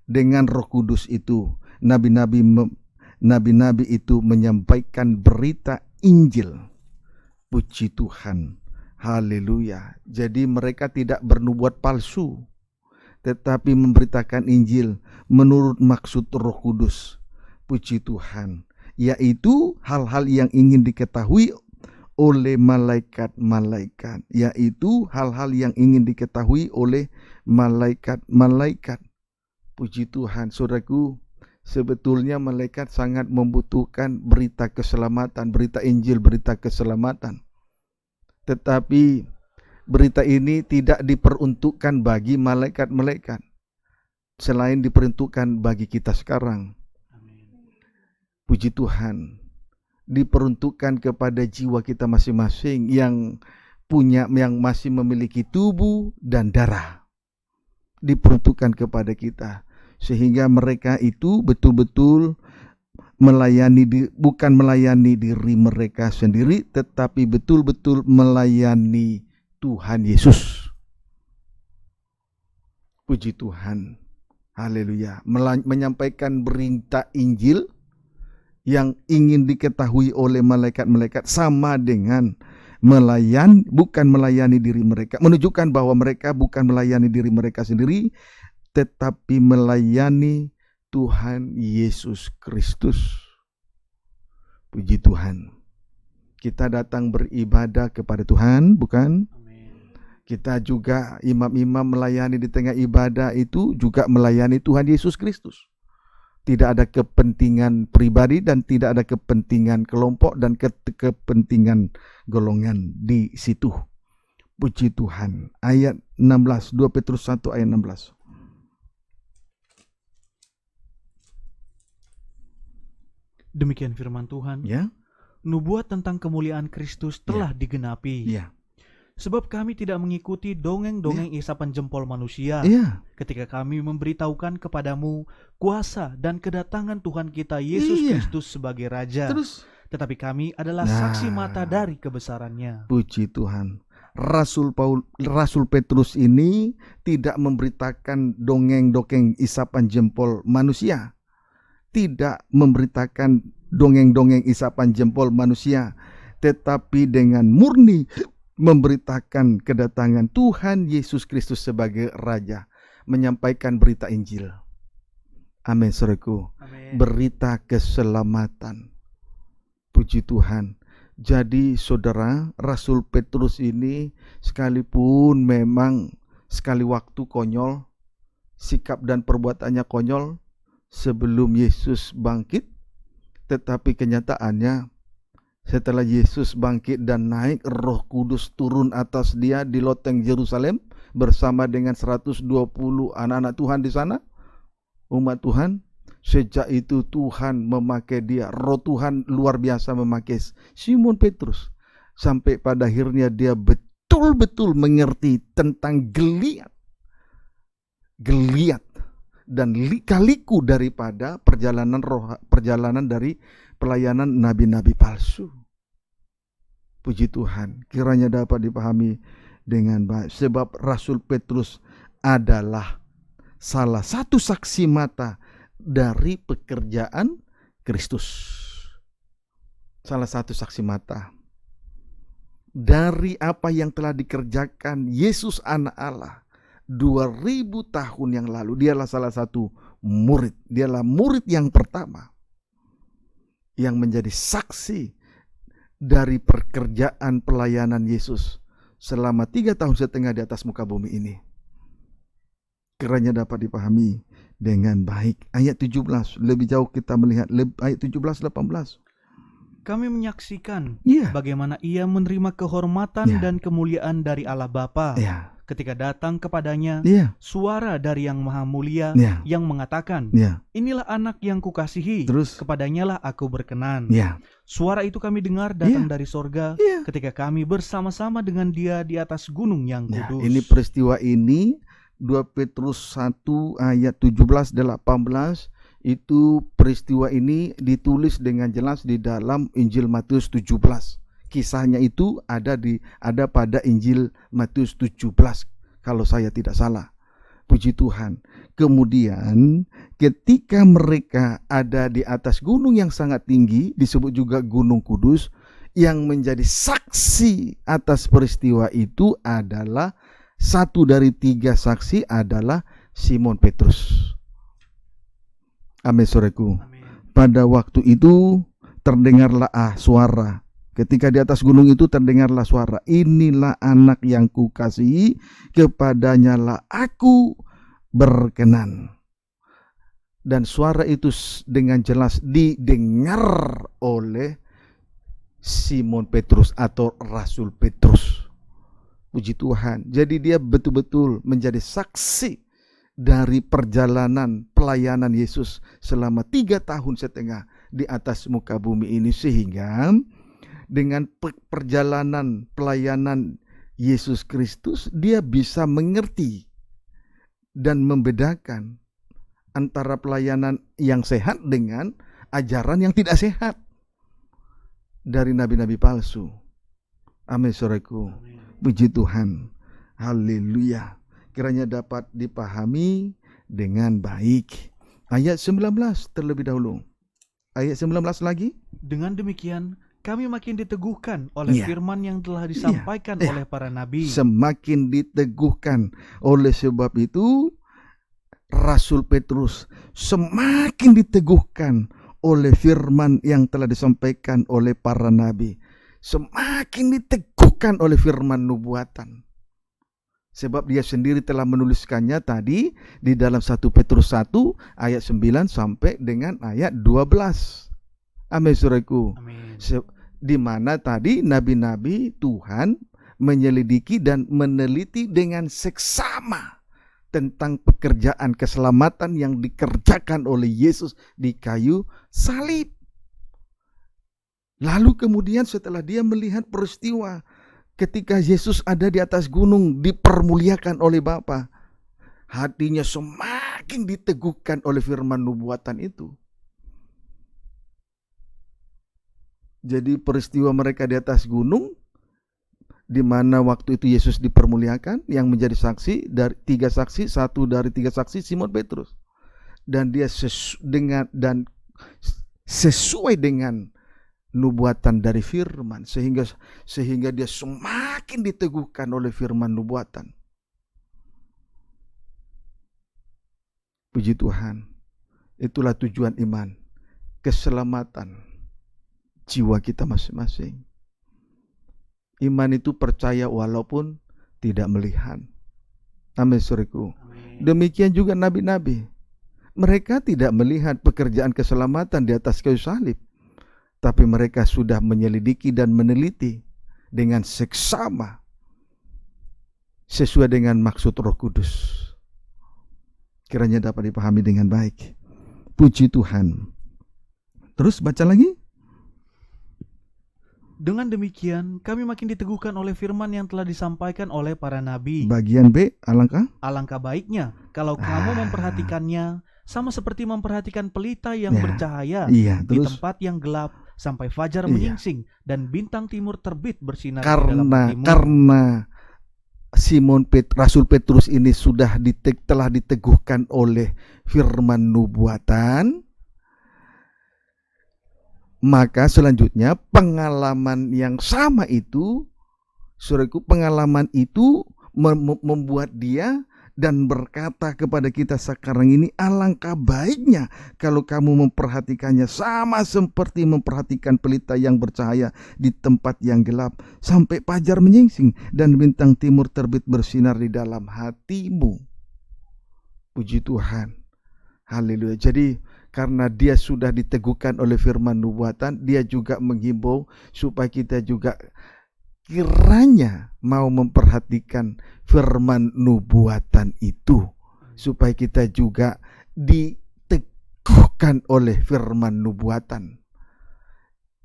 Speaker 2: Dengan Roh Kudus itu, nabi-nabi itu menyampaikan berita Injil. Puji Tuhan. Haleluya. Jadi mereka tidak bernubuat palsu, tetapi memberitakan Injil menurut maksud Roh Kudus. Puji Tuhan. Yaitu hal-hal yang ingin diketahui oleh malaikat-malaikat, yaitu hal-hal yang ingin diketahui oleh malaikat-malaikat. Puji Tuhan, saudaraku, sebetulnya malaikat sangat membutuhkan berita keselamatan, berita Injil, berita keselamatan. Tetapi berita ini tidak diperuntukkan bagi malaikat-malaikat, selain diperuntukkan bagi kita sekarang. Puji Tuhan. Diperuntukkan kepada jiwa kita masing-masing yang masih memiliki tubuh dan darah. Diperuntukkan kepada kita sehingga mereka itu betul-betul bukan melayani diri mereka sendiri, tetapi betul-betul melayani Tuhan Yesus. Puji Tuhan. Haleluya. Menyampaikan berita Injil yang ingin diketahui oleh malaikat-malaikat sama dengan bukan melayani diri mereka, menunjukkan bahwa mereka bukan melayani diri mereka sendiri, tetapi melayani Tuhan Yesus Kristus. Puji Tuhan. Kita datang beribadah kepada Tuhan, bukan? Kita juga imam-imam melayani di tengah ibadah itu juga melayani Tuhan Yesus Kristus. Tidak ada kepentingan pribadi dan tidak ada kepentingan kelompok dan kepentingan golongan di situ. Puji Tuhan. Ayat 16, 2 Petrus 1 ayat 16.
Speaker 3: Demikian firman Tuhan.
Speaker 2: Ya.
Speaker 3: Nubuat tentang kemuliaan Kristus telah digenapi.
Speaker 2: Ya.
Speaker 3: Sebab kami tidak mengikuti dongeng-dongeng isapan jempol manusia,
Speaker 2: Ya.
Speaker 3: ketika kami memberitahukan kepadamu kuasa dan kedatangan Tuhan kita Yesus Kristus sebagai Raja.
Speaker 2: Terus,
Speaker 3: Tetapi kami adalah saksi mata dari kebesarannya.
Speaker 2: puji Tuhan. Rasul Petrus ini tidak memberitakan dongeng-dongeng isapan jempol manusia. Tidak memberitakan dongeng-dongeng isapan jempol manusia, tetapi dengan murni memberitakan kedatangan Tuhan Yesus Kristus sebagai Raja, menyampaikan berita Injil. Amin, saudaraku.
Speaker 3: Amin.
Speaker 2: Berita keselamatan. Puji Tuhan. Jadi saudara, Rasul Petrus ini sekalipun memang sekali waktu konyol, sikap dan perbuatannya konyol, sebelum Yesus bangkit, tetapi kenyataannya setelah Yesus bangkit dan naik, Roh Kudus turun atas dia di loteng Yerusalem bersama dengan 120 anak-anak Tuhan di sana, umat Tuhan. Sejak itu Tuhan memakai dia, Roh Tuhan luar biasa memakai Simon Petrus, sampai pada akhirnya dia betul-betul mengerti tentang geliat dan lika-liku daripada perjalanan dari pelayanan nabi-nabi palsu. Puji Tuhan, kiranya dapat dipahami dengan baik, sebab Rasul Petrus adalah salah satu saksi mata dari pekerjaan Kristus. Salah satu saksi mata dari apa yang telah dikerjakan Yesus anak Allah 2000 tahun yang lalu. Dialah salah satu murid. Dialah murid yang pertama yang menjadi saksi dari pekerjaan pelayanan Yesus selama 3,5 tahun di atas muka bumi ini. Kiranya dapat dipahami dengan baik. Ayat 17, lebih jauh kita melihat ayat 17-18.
Speaker 3: Kami menyaksikan
Speaker 2: Iya.
Speaker 3: bagaimana ia menerima kehormatan
Speaker 2: Ya.
Speaker 3: dan kemuliaan dari Allah Bapa.
Speaker 2: Ya.
Speaker 3: Ketika datang kepadanya
Speaker 2: Iya.
Speaker 3: suara dari Yang Maha Mulia
Speaker 2: Ya.
Speaker 3: yang mengatakan,
Speaker 2: Ya.
Speaker 3: inilah anak yang kukasihi,
Speaker 2: Terus.
Speaker 3: kepadanya lah aku berkenan.
Speaker 2: Ya.
Speaker 3: Suara itu kami dengar datang
Speaker 2: Ya.
Speaker 3: dari sorga
Speaker 2: Ya.
Speaker 3: ketika kami bersama-sama dengan dia di atas gunung yang
Speaker 2: Ya,
Speaker 3: kudus.
Speaker 2: ini peristiwa ini 2 Petrus 1 ayat 17-18, itu peristiwa ini ditulis dengan jelas di dalam Injil Matius 17. Kisahnya itu ada pada Injil Matius 17 kalau saya tidak salah. Puji Tuhan. Kemudian ketika mereka ada di atas gunung yang sangat tinggi, disebut juga Gunung Kudus, yang menjadi saksi atas peristiwa itu adalah satu dari 3 saksi adalah Simon Petrus. Amin, saudaraku.
Speaker 3: Amin.
Speaker 2: Pada waktu itu terdengarlah suara. Ketika di atas gunung itu terdengarlah suara, inilah anak yang kukasihi, kepadanya lah aku berkenan. Dan suara itu dengan jelas didengar oleh Simon Petrus atau Rasul Petrus. Puji Tuhan. Jadi dia betul-betul menjadi saksi dari perjalanan pelayanan Yesus selama 3,5 tahun di atas muka bumi ini, sehingga dengan perjalanan pelayanan Yesus Kristus dia bisa mengerti dan membedakan antara pelayanan yang sehat dengan ajaran yang tidak sehat dari nabi-nabi palsu. Amin, saudaraku. Puji Tuhan. Haleluya. Kiranya dapat dipahami dengan baik. Ayat 19 terlebih dahulu. Ayat 19 lagi.
Speaker 3: Dengan demikian kami makin diteguhkan oleh
Speaker 2: Iya.
Speaker 3: firman yang telah disampaikan
Speaker 2: Iya.
Speaker 3: oleh para nabi.
Speaker 2: Semakin diteguhkan. Oleh sebab itu Rasul Petrus semakin diteguhkan oleh firman yang telah disampaikan oleh para nabi. Semakin diteguhkan oleh firman nubuatan. Sebab dia sendiri telah menuliskannya tadi di dalam 1 Petrus 1 ayat 9 sampai dengan ayat 12. Amin, saudaraku.
Speaker 3: Amin.
Speaker 2: Di mana tadi nabi-nabi Tuhan menyelidiki dan meneliti dengan seksama tentang pekerjaan keselamatan yang dikerjakan oleh Yesus di kayu salib. Lalu kemudian setelah dia melihat peristiwa ketika Yesus ada di atas gunung dipermuliakan oleh Bapa, hatinya semakin diteguhkan oleh firman nubuatan itu. Jadi peristiwa mereka di atas gunung, di mana waktu itu Yesus dipermuliakan, yang menjadi saksi dari 3 saksi, satu dari 3 saksi Simon Petrus, dan dia sesuai dengan nubuatan dari firman, sehingga dia semakin diteguhkan oleh firman nubuatan. Puji Tuhan. Itulah tujuan iman, keselamatan jiwa kita masing-masing. Iman itu percaya walaupun tidak melihat. Amin, saudaraku. Demikian juga nabi-nabi. Mereka tidak melihat pekerjaan keselamatan di atas kayu salib, tapi mereka sudah menyelidiki dan meneliti dengan seksama sesuai dengan maksud Roh Kudus. Kiranya dapat dipahami dengan baik. Puji Tuhan. Terus baca lagi.
Speaker 3: Dengan demikian, kami makin diteguhkan oleh firman yang telah disampaikan oleh para nabi.
Speaker 2: Bagian B, alangkah
Speaker 3: baiknya kalau kamu memperhatikannya sama seperti memperhatikan pelita yang
Speaker 2: Ya,
Speaker 3: bercahaya
Speaker 2: iya,
Speaker 3: di
Speaker 2: terus
Speaker 3: tempat yang gelap sampai fajar
Speaker 2: Iya.
Speaker 3: menyingsing dan bintang timur terbit bersinar di dalam hatimu.
Speaker 2: karena Rasul Petrus ini telah diteguhkan oleh firman nubuatan, maka selanjutnya pengalaman yang sama itu, saudaraku, pengalaman itu membuat dia dan berkata kepada kita sekarang ini, alangkah baiknya kalau kamu memperhatikannya sama seperti memperhatikan pelita yang bercahaya di tempat yang gelap sampai fajar menyingsing dan bintang timur terbit bersinar di dalam hatimu. Puji Tuhan. Haleluya. Jadi karena dia sudah diteguhkan oleh firman nubuatan, dia juga menghimbau supaya kita juga kiranya mau memperhatikan firman nubuatan itu, supaya kita juga diteguhkan oleh firman nubuatan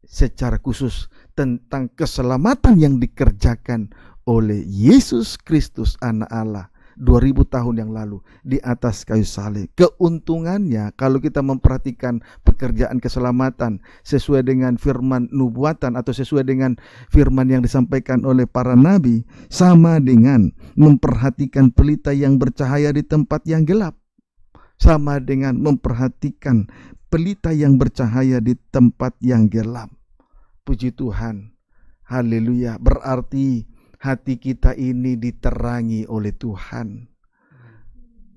Speaker 2: secara khusus tentang keselamatan yang dikerjakan oleh Yesus Kristus anak Allah 2000 tahun yang lalu di atas kayu salib. Keuntungannya kalau kita memperhatikan pekerjaan keselamatan sesuai dengan firman nubuatan atau sesuai dengan firman yang disampaikan oleh para nabi, sama dengan memperhatikan pelita yang bercahaya di tempat yang gelap, sama dengan memperhatikan pelita yang bercahaya di tempat yang gelap. Puji Tuhan. Haleluya. Berarti hati kita ini diterangi oleh Tuhan.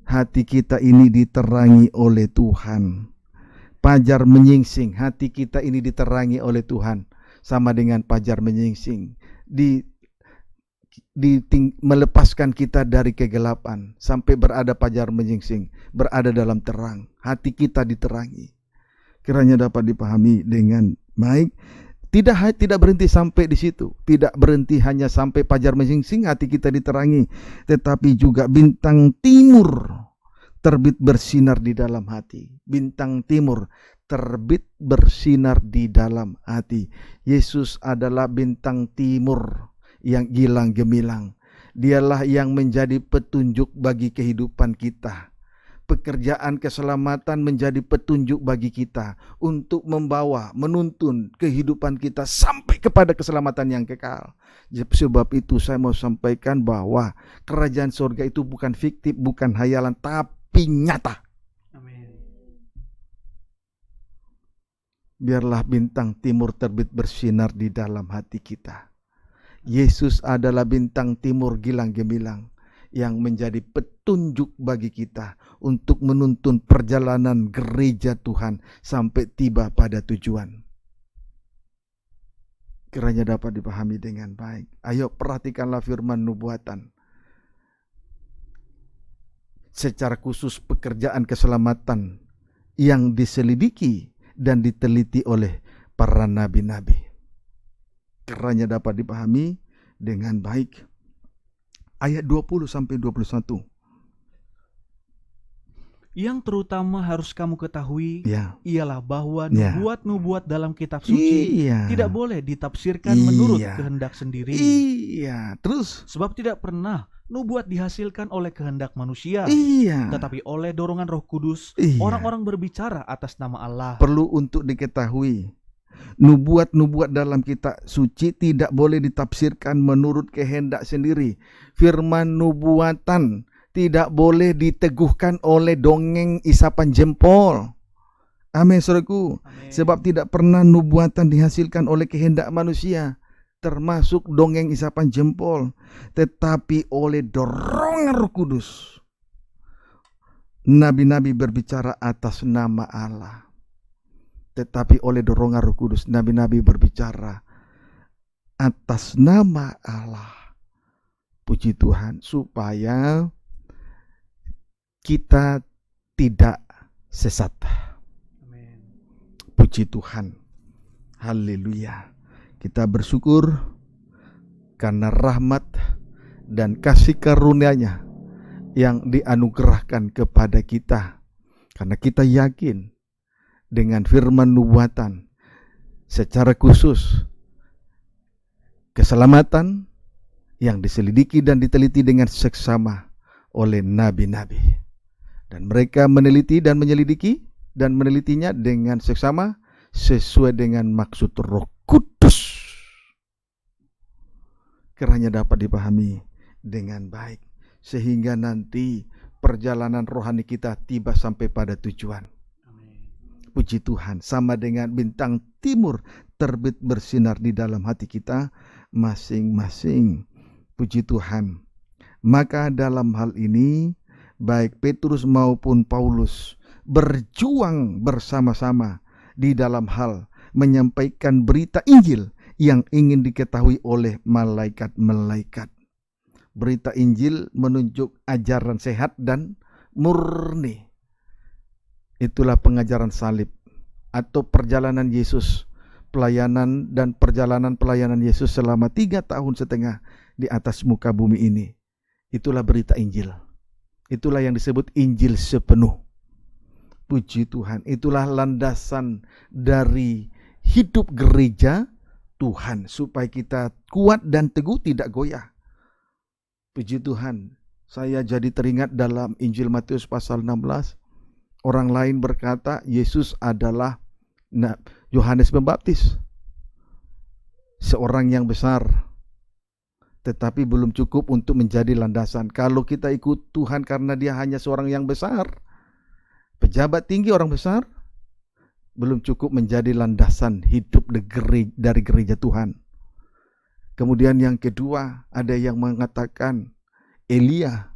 Speaker 2: Hati kita ini diterangi oleh Tuhan. Fajar menyingsing, hati kita ini diterangi oleh Tuhan. Sama dengan fajar menyingsing. Melepaskan kita dari kegelapan sampai berada fajar menyingsing, berada dalam terang. Hati kita diterangi. Kiranya dapat dipahami dengan baik. Tidak berhenti sampai di situ. Tidak berhenti hanya sampai fajar menyingsing hati kita diterangi, tetapi juga bintang timur terbit bersinar di dalam hati. Bintang timur terbit bersinar di dalam hati. Yesus adalah bintang timur yang gilang gemilang. Dialah yang menjadi petunjuk bagi kehidupan kita. Pekerjaan keselamatan menjadi petunjuk bagi kita untuk menuntun kehidupan kita sampai kepada keselamatan yang kekal. Sebab itu saya mau sampaikan bahwa kerajaan surga itu bukan fiktif, bukan hayalan, tapi nyata.
Speaker 3: Amin.
Speaker 2: Biarlah bintang timur terbit bersinar di dalam hati kita. Yesus adalah bintang timur gilang gemilang yang menjadi petunjuk bagi kita untuk menuntun perjalanan gereja Tuhan sampai tiba pada tujuan. Kiranya dapat dipahami dengan baik. Ayo perhatikanlah firman nubuatan. Secara khusus pekerjaan keselamatan yang diselidiki dan diteliti oleh para nabi-nabi. Kiranya dapat dipahami dengan baik. Ayat 20 sampai 21.
Speaker 3: Yang terutama harus kamu ketahui ialah bahwa nubuat-nubuat dalam kitab suci tidak boleh ditafsirkan menurut kehendak sendiri.
Speaker 2: Terus
Speaker 3: sebab tidak pernah nubuat dihasilkan oleh kehendak manusia, tetapi oleh dorongan Roh Kudus, orang-orang berbicara atas nama Allah.
Speaker 2: Perlu untuk diketahui, nubuat-nubuat dalam kitab suci tidak boleh ditafsirkan menurut kehendak sendiri. Firman nubuatan tidak boleh diteguhkan oleh dongeng isapan jempol. Amin, saudaraku. Sebab tidak pernah nubuatan dihasilkan oleh kehendak manusia, termasuk dongeng isapan jempol, tetapi oleh dorongan Roh Kudus. Nabi-nabi berbicara atas nama Allah, tetapi oleh dorongan Roh Kudus nabi-nabi berbicara atas nama Allah. Puji Tuhan, supaya kita tidak sesat.
Speaker 3: Amin.
Speaker 2: Puji Tuhan. Haleluya. Kita bersyukur karena rahmat dan kasih karunia-Nya yang dianugerahkan kepada kita. Karena kita yakin dengan firman nubuatan secara khusus keselamatan yang diselidiki dan diteliti dengan seksama oleh nabi-nabi. Dan mereka meneliti dan menyelidiki dan menelitinya dengan seksama sesuai dengan maksud Roh Kudus. Kiranya dapat dipahami dengan baik sehingga nanti perjalanan rohani kita tiba sampai pada tujuan.
Speaker 3: Amin.
Speaker 2: Puji Tuhan, sama dengan bintang timur terbit bersinar di dalam hati kita masing-masing. Puji Tuhan. Maka dalam hal ini baik Petrus maupun Paulus berjuang bersama-sama di dalam hal menyampaikan berita Injil yang ingin diketahui oleh malaikat-malaikat. Berita Injil menunjuk ajaran sehat dan murni. Itulah pengajaran salib atau perjalanan Yesus, pelayanan dan perjalanan pelayanan Yesus selama 3,5 tahun di atas muka bumi ini. Itulah berita Injil. Itulah yang disebut Injil sepenuh. Puji Tuhan, itulah landasan dari hidup gereja Tuhan supaya kita kuat dan teguh, tidak goyah. Puji Tuhan, saya jadi teringat dalam Injil Matius pasal 16. Orang lain berkata Yesus adalah Yohanes Pembaptis, seorang yang besar, tetapi belum cukup untuk menjadi landasan. Kalau kita ikut Tuhan karena dia hanya seorang yang besar, pejabat tinggi orang besar, belum cukup menjadi landasan hidup dari gereja Tuhan. Kemudian yang kedua, ada yang mengatakan Elia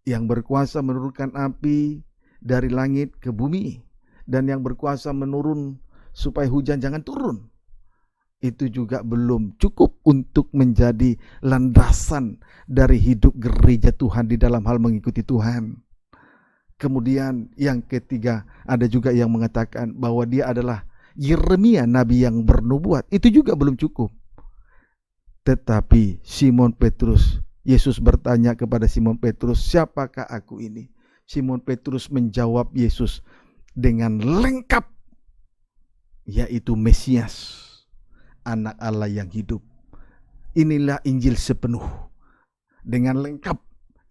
Speaker 2: yang berkuasa menurunkan api dari langit ke bumi dan yang berkuasa menurun supaya hujan jangan turun. Itu juga belum cukup untuk menjadi landasan dari hidup gereja Tuhan di dalam hal mengikuti Tuhan. Kemudian yang ketiga, ada juga yang mengatakan bahwa dia adalah Yeremia, nabi yang bernubuat. Itu juga belum cukup. Tetapi Simon Petrus, Yesus bertanya kepada Simon Petrus, siapakah aku ini? Simon Petrus menjawab Yesus dengan lengkap, yaitu Mesias, anak Allah yang hidup. Inilah Injil sepenuh. Dengan lengkap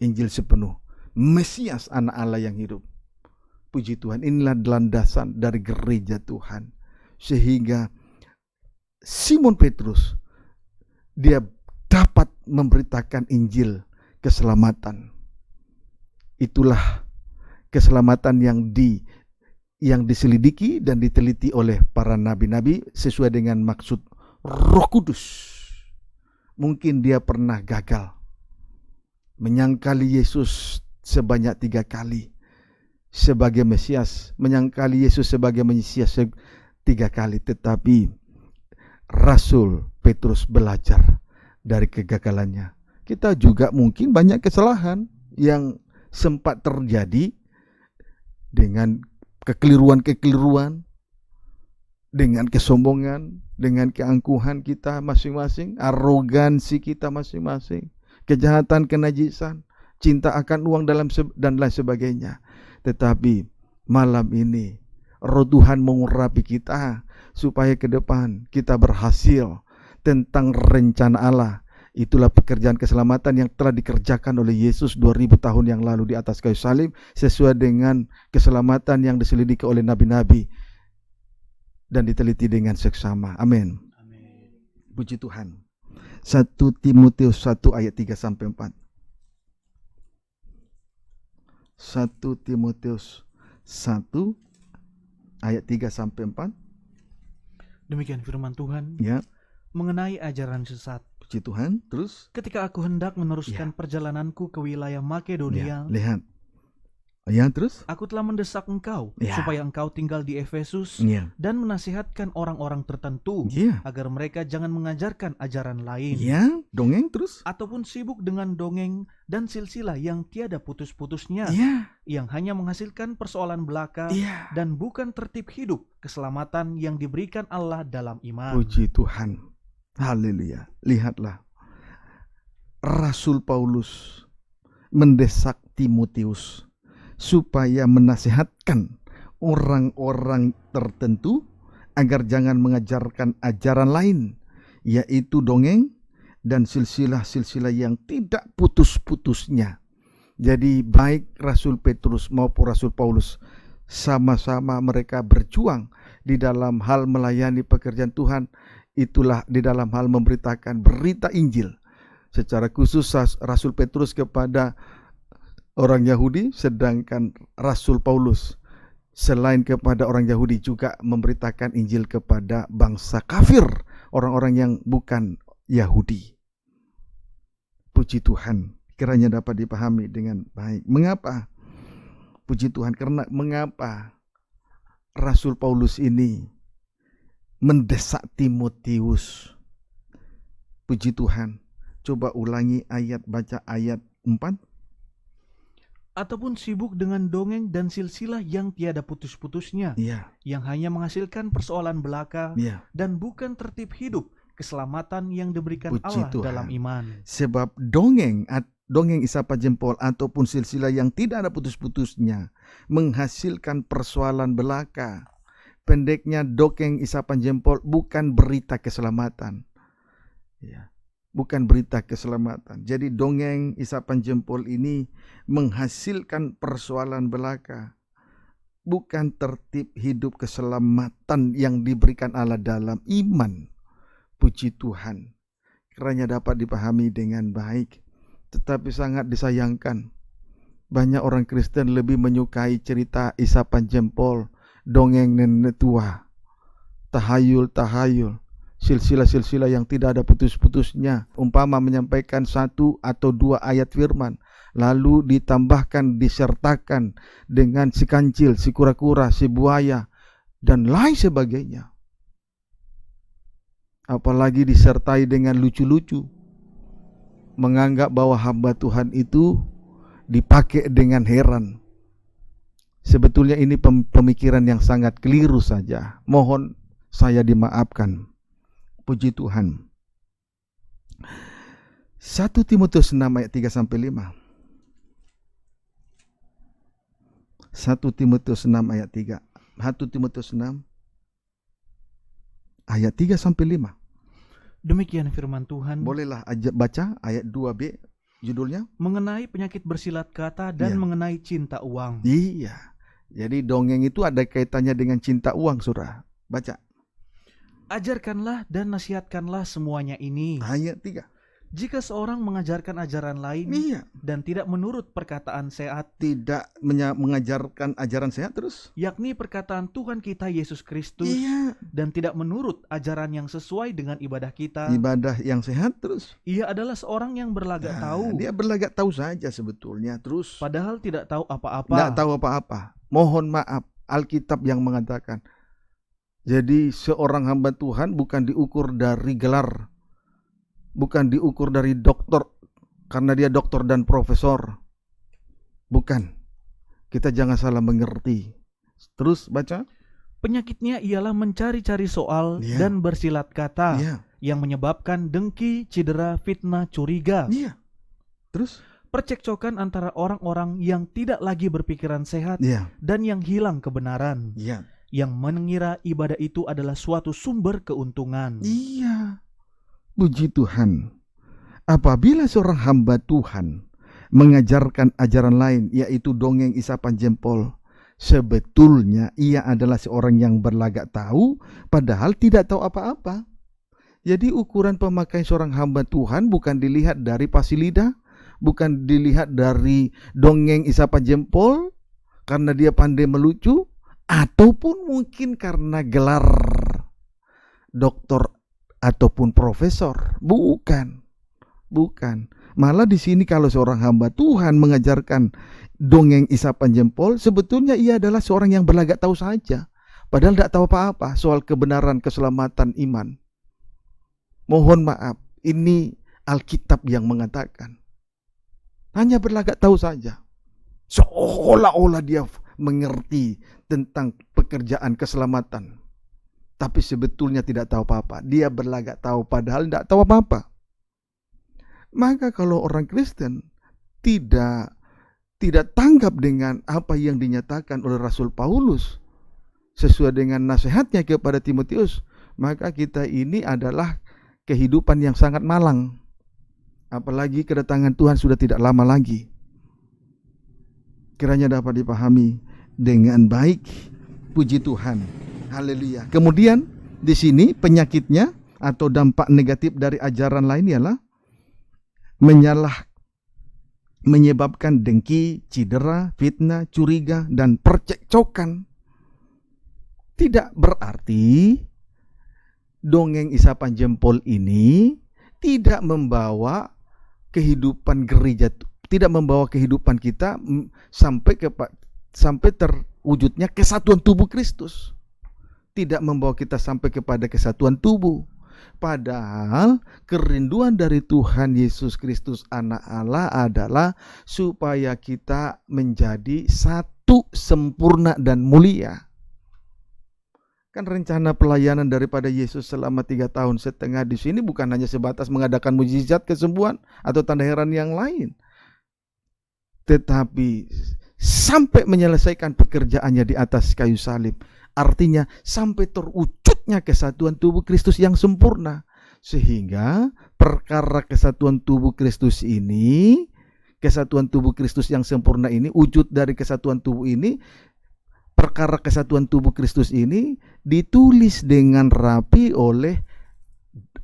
Speaker 2: Injil sepenuh. Mesias, anak Allah yang hidup. Puji Tuhan, inilah landasan dari gereja Tuhan. Sehingga Simon Petrus, dia dapat memberitakan Injil keselamatan. Itulah keselamatan yang diselidiki dan diteliti oleh para nabi-nabi sesuai dengan maksud Roh Kudus. Mungkin dia pernah gagal menyangkali Yesus sebanyak 3 kali sebagai Mesias, menyangkali Yesus sebagai Mesias 3 kali, tetapi Rasul Petrus belajar dari kegagalannya. Kita juga mungkin banyak kesalahan yang sempat terjadi dengan kekeliruan-kekeliruan, dengan kesombongan, dengan keangkuhan kita masing-masing, arogansi kita masing-masing, kejahatan, kenajisan, cinta akan uang dan lain sebagainya. Tetapi malam ini Roh Tuhan mengurapi kita supaya ke depan kita berhasil tentang rencana Allah. Itulah pekerjaan keselamatan yang telah dikerjakan oleh Yesus 2000 tahun yang lalu di atas kayu salib, sesuai dengan keselamatan yang diselidiki oleh nabi-nabi dan diteliti dengan seksama. Amin. Puji Tuhan. 1 Timotius 1 ayat 3-4. 1 Timotius 1 ayat 3-4.
Speaker 3: Demikian firman Tuhan.
Speaker 2: Ya.
Speaker 3: Mengenai ajaran sesat.
Speaker 2: Puji Tuhan. Terus
Speaker 3: Ketika aku hendak meneruskan perjalananku ke wilayah Makedonia,
Speaker 2: lihat. Ya, terus?
Speaker 3: Aku telah mendesak engkau
Speaker 2: Ya.
Speaker 3: supaya engkau tinggal di Efesus
Speaker 2: Ya.
Speaker 3: dan menasihatkan orang-orang tertentu
Speaker 2: Ya.
Speaker 3: agar mereka jangan mengajarkan ajaran lain
Speaker 2: Ya, dongeng terus?
Speaker 3: ataupun sibuk dengan dongeng dan silsilah yang tiada putus-putusnya,
Speaker 2: Ya.
Speaker 3: yang hanya menghasilkan persoalan belaka
Speaker 2: Ya.
Speaker 3: dan bukan tertib hidup keselamatan yang diberikan Allah dalam iman.
Speaker 2: Puji Tuhan. Haleluya. Lihatlah. Rasul Paulus mendesak Timotius supaya menasihatkan orang-orang tertentu agar jangan mengajarkan ajaran lain, yaitu dongeng dan silsilah-silsilah yang tidak putus-putusnya. Jadi baik Rasul Petrus maupun Rasul Paulus sama-sama mereka berjuang di dalam hal melayani pekerjaan Tuhan, itulah di dalam hal memberitakan berita Injil. Secara khusus Rasul Petrus kepada orang Yahudi, sedangkan Rasul Paulus selain kepada orang Yahudi juga memberitakan Injil kepada bangsa kafir, orang-orang yang bukan Yahudi. Puji Tuhan, kiranya dapat dipahami dengan baik. Mengapa? Puji Tuhan, karena mengapa Rasul Paulus ini mendesak Timotius? Puji Tuhan. Coba ulangi baca ayat 4.
Speaker 3: Ataupun sibuk dengan dongeng dan silsilah yang tiada putus-putusnya,
Speaker 2: Iya,
Speaker 3: yang hanya menghasilkan persoalan belaka
Speaker 2: iya.
Speaker 3: dan bukan tertib hidup keselamatan yang diberikan
Speaker 2: Puji
Speaker 3: Allah
Speaker 2: Tuhan.
Speaker 3: dalam iman.
Speaker 2: Sebab dongeng isapan jempol ataupun silsilah yang tidak ada putus-putusnya menghasilkan persoalan belaka. Pendeknya, dongeng isapan jempol bukan berita keselamatan. Ya, bukan berita keselamatan. Jadi dongeng isapan jempol ini menghasilkan persoalan belaka, bukan tertib hidup keselamatan yang diberikan Allah dalam iman. Puji Tuhan, kiranya dapat dipahami dengan baik. Tetapi sangat disayangkan, banyak orang Kristen lebih menyukai cerita isapan jempol, dongeng nenek tua, tahayul, silsilah-silsilah yang tidak ada putus-putusnya. Umpama menyampaikan 1 atau 2 ayat firman, lalu ditambahkan, disertakan dengan si kancil, si kura-kura, si buaya, dan lain sebagainya. Apalagi disertai dengan lucu-lucu, menganggap bahwa hamba Tuhan itu dipakai dengan heran. Sebetulnya ini pemikiran yang sangat keliru saja. Mohon saya dimaafkan. Puji Tuhan. 1 Timotius 6 ayat 3-5. 1 Timotius 6 ayat 3. 1 Timotius 6 ayat 3-5.
Speaker 3: Demikian firman Tuhan.
Speaker 2: Bolehlah baca ayat 2b, judulnya?
Speaker 3: Mengenai penyakit bersilat kata dan
Speaker 2: Iya.
Speaker 3: mengenai cinta uang.
Speaker 2: Iya. Jadi dongeng itu ada kaitannya dengan cinta uang, Saudara. Baca.
Speaker 3: Ajarkanlah dan nasihatkanlah semuanya ini.
Speaker 2: Ayat 3.
Speaker 3: Jika seorang mengajarkan ajaran lain
Speaker 2: Iya.
Speaker 3: dan tidak menurut perkataan sehat,
Speaker 2: Tidak mengajarkan ajaran sehat terus.
Speaker 3: yakni perkataan Tuhan kita Yesus Kristus,
Speaker 2: Iya.
Speaker 3: dan tidak menurut ajaran yang sesuai dengan ibadah kita,
Speaker 2: Ibadah yang sehat terus.
Speaker 3: ia adalah seorang yang berlagak
Speaker 2: Nah,
Speaker 3: tahu,
Speaker 2: dia berlagak tahu saja sebetulnya terus.
Speaker 3: padahal tidak tahu
Speaker 2: Tidak
Speaker 3: apa-apa.
Speaker 2: tahu apa-apa. Mohon maaf, Alkitab yang mengatakan. Jadi seorang hamba Tuhan bukan diukur dari gelar, bukan diukur dari dokter, karena dia dokter dan profesor. Bukan. Kita jangan salah mengerti. Terus baca.
Speaker 3: Penyakitnya ialah mencari-cari soal
Speaker 2: Iya.
Speaker 3: dan bersilat kata,
Speaker 2: Iya.
Speaker 3: yang menyebabkan dengki, cedera, fitnah, curiga,
Speaker 2: Iya. Terus.
Speaker 3: percekcokan antara orang-orang yang tidak lagi berpikiran sehat
Speaker 2: Iya.
Speaker 3: dan yang hilang kebenaran,
Speaker 2: Iya.
Speaker 3: yang mengira ibadah itu adalah suatu sumber keuntungan.
Speaker 2: Iya. Puji Tuhan. Apabila seorang hamba Tuhan mengajarkan ajaran lain, yaitu dongeng isapan jempol, sebetulnya ia adalah seorang yang berlagak tahu, padahal tidak tahu apa-apa. Jadi ukuran pemakaian seorang hamba Tuhan bukan dilihat dari pasi lidah, bukan dilihat dari dongeng isapan jempol, karena dia pandai melucu, ataupun mungkin karena gelar doktor ataupun profesor. Bukan. Malah di sini kalau seorang hamba Tuhan mengajarkan dongeng isapan jempol, sebetulnya ia adalah seorang yang berlagak tahu saja. Padahal tidak tahu apa-apa soal kebenaran keselamatan iman. Mohon maaf, ini Alkitab yang mengatakan. Hanya berlagak tahu saja. Seolah-olah dia mengerti tentang pekerjaan keselamatan. Tapi sebetulnya tidak tahu apa-apa. Dia berlagak tahu padahal tidak tahu apa-apa. Maka kalau orang Kristen tidak tanggap dengan apa yang dinyatakan oleh Rasul Paulus sesuai dengan nasihatnya kepada Timotius, maka kita ini adalah kehidupan yang sangat malang. Apalagi kedatangan Tuhan sudah tidak lama lagi. Kiranya dapat dipahami dengan baik. Puji Tuhan. Haleluya. Kemudian di sini penyakitnya atau dampak negatif dari ajaran lain ialah menyebabkan dengki, cedera, fitnah, curiga, dan percekcokan. Tidak berarti dongeng isapan jempol ini tidak membawa kehidupan gereja, tidak membawa kehidupan kita sampai terwujudnya kesatuan tubuh Kristus. Tidak membawa kita sampai kepada kesatuan tubuh. Padahal kerinduan dari Tuhan Yesus Kristus Anak Allah adalah supaya kita menjadi satu, sempurna dan mulia. Kan rencana pelayanan daripada Yesus selama 3 tahun setengah di sini bukan hanya sebatas mengadakan mukjizat, kesembuhan atau tanda heran yang lain, tetapi sampai menyelesaikan pekerjaannya di atas kayu salib. Artinya sampai terwujudnya kesatuan tubuh Kristus yang sempurna. Sehingga perkara kesatuan tubuh Kristus ini, kesatuan tubuh Kristus yang sempurna ini, wujud dari kesatuan tubuh ini, perkara kesatuan tubuh Kristus ini ditulis dengan rapi oleh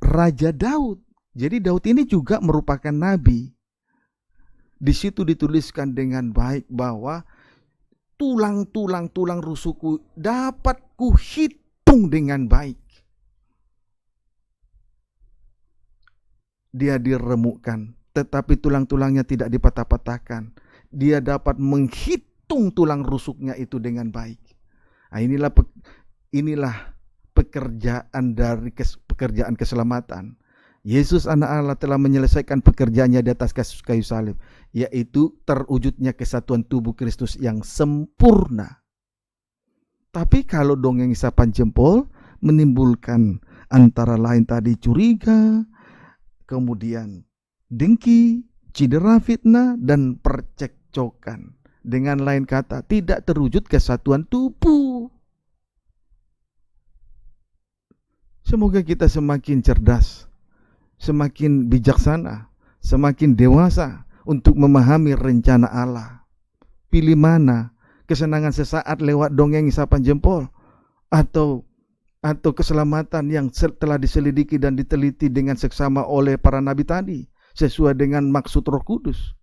Speaker 2: Raja Daud. Jadi Daud ini juga merupakan nabi. Di situ dituliskan dengan baik bahwa tulang rusukku dapat kuhitung dengan baik. Dia diremukkan, tetapi tulang-tulangnya tidak dipatah-patahkan. Dia dapat menghitung tulang rusuknya itu dengan baik. Nah, inilah pekerjaan dari pekerjaan keselamatan. Yesus Anak Allah telah menyelesaikan pekerjaannya di atas kayu salib, yaitu terwujudnya kesatuan tubuh Kristus yang sempurna. Tapi kalau dongeng isapan jempol menimbulkan antara lain tadi curiga, kemudian dengki, cedera, fitnah, dan percekcokan. Dengan lain kata, tidak terwujud kesatuan tubuh. Semoga kita semakin cerdas, semakin bijaksana, semakin dewasa untuk memahami rencana Allah. Pilih mana, kesenangan sesaat lewat dongeng isapan jempol atau keselamatan yang telah diselidiki dan diteliti dengan seksama oleh para nabi tadi sesuai dengan maksud Roh Kudus.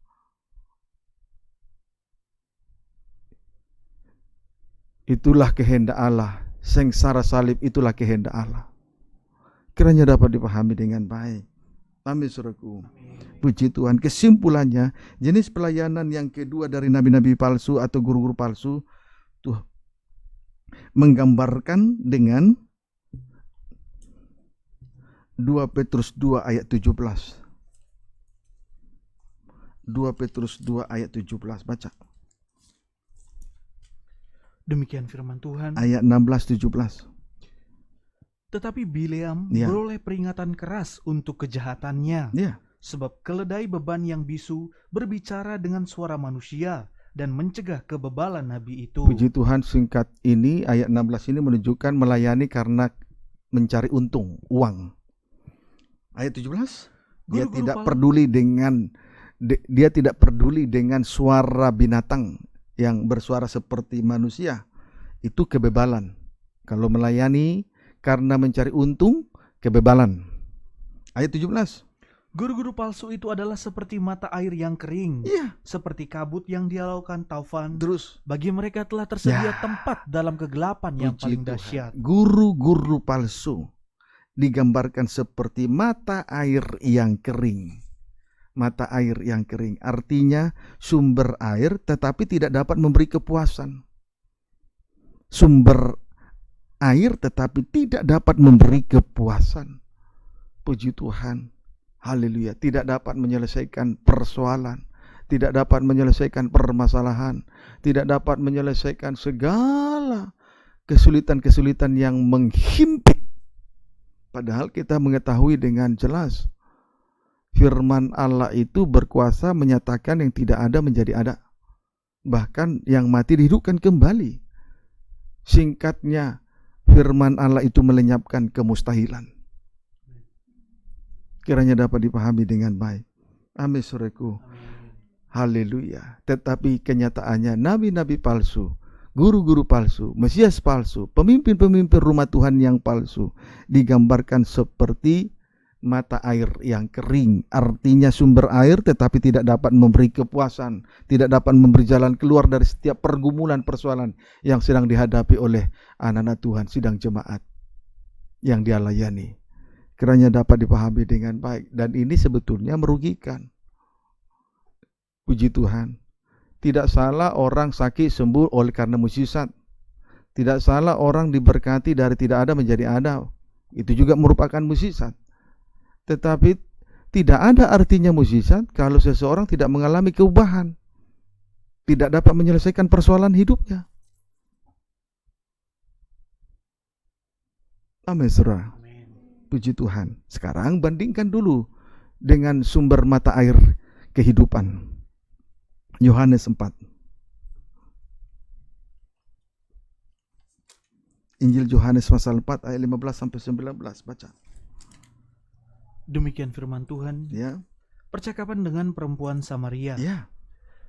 Speaker 2: Itulah kehendak Allah. Sengsara salib itulah kehendak Allah. Kiranya dapat dipahami dengan baik. Amin, saudaraku. Puji Tuhan. Kesimpulannya, jenis pelayanan yang kedua dari nabi-nabi palsu atau guru-guru palsu tuh menggambarkan dengan 2 Petrus 2 ayat 17. 2 Petrus 2 ayat 17, baca.
Speaker 3: Demikian firman Tuhan.
Speaker 2: Ayat 16-17.
Speaker 3: Tetapi Bileam beroleh peringatan keras untuk kejahatannya. Sebab keledai beban yang bisu berbicara dengan suara manusia dan mencegah kebebalan nabi itu.
Speaker 2: Puji Tuhan, singkat ini ayat 16 ini menunjukkan melayani karena mencari untung, uang. Ayat 17, dia tidak peduli dengan suara binatang yang bersuara seperti manusia. Itu kebebalan. Kalau melayani karena mencari untung, kebebalan. Ayat 17.
Speaker 3: Guru-guru palsu itu adalah seperti mata air yang kering, seperti kabut yang dialaukan taufan.
Speaker 2: Terus
Speaker 3: bagi mereka telah tersedia tempat dalam kegelapan yang paling dahsyat.
Speaker 2: Guru-guru palsu digambarkan seperti mata air yang kering. mata air yang kering. Artinya sumber air tetapi tidak dapat memberi kepuasan. Sumber air tetapi tidak dapat memberi kepuasan. Puji Tuhan. Haleluya. Tidak dapat menyelesaikan persoalan, tidak dapat menyelesaikan permasalahan, tidak dapat menyelesaikan segala kesulitan-kesulitan yang menghimpit. Padahal kita mengetahui dengan jelas firman Allah itu berkuasa menyatakan yang tidak ada menjadi ada. Bahkan yang mati dihidupkan kembali. Singkatnya, firman Allah itu melenyapkan kemustahilan. Kiranya dapat dipahami dengan baik. Amin, saudaraku. Haleluya. Tetapi kenyataannya nabi-nabi palsu, guru-guru palsu, mesias palsu, pemimpin-pemimpin rumah Tuhan yang palsu digambarkan seperti mata air yang kering. Artinya sumber air tetapi tidak dapat memberi kepuasan, tidak dapat memberi jalan keluar dari setiap pergumulan persoalan yang sedang dihadapi oleh anak-anak Tuhan, sidang jemaat yang dia layani. Kiranya dapat dipahami dengan baik. Dan ini sebetulnya merugikan. Puji Tuhan. Tidak salah orang sakit sembuh oleh karena mukjizat. Tidak salah orang diberkati dari tidak ada menjadi ada. Itu juga merupakan mukjizat. Tetapi tidak ada artinya mukjizat kalau seseorang tidak mengalami keubahan. Tidak dapat menyelesaikan persoalan hidupnya. Amin, saudara. Puji Tuhan. Sekarang bandingkan dulu dengan sumber mata air kehidupan. Yohanes 4. Injil Yohanes pasal 4 ayat 15 sampai 19, baca.
Speaker 3: Demikian firman Tuhan.
Speaker 2: Ya.
Speaker 3: Percakapan dengan perempuan Samaria.
Speaker 2: Ya.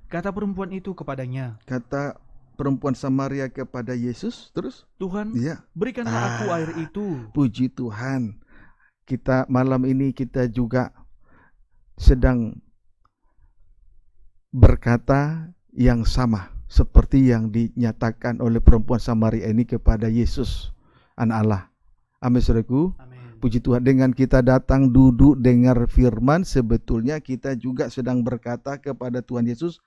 Speaker 3: Kata perempuan itu kepadanya.
Speaker 2: Kata perempuan Samaria kepada Yesus, terus?
Speaker 3: Tuhan,
Speaker 2: ya,
Speaker 3: berikanlah aku air itu.
Speaker 2: Puji Tuhan. Kita malam ini kita juga sedang berkata yang sama seperti yang dinyatakan oleh perempuan Samaria ini kepada Yesus, anak Allah. Amin, saudaraku. Puji Tuhan, dengan kita datang duduk dengar firman, sebetulnya kita juga sedang berkata kepada Tuhan Yesus,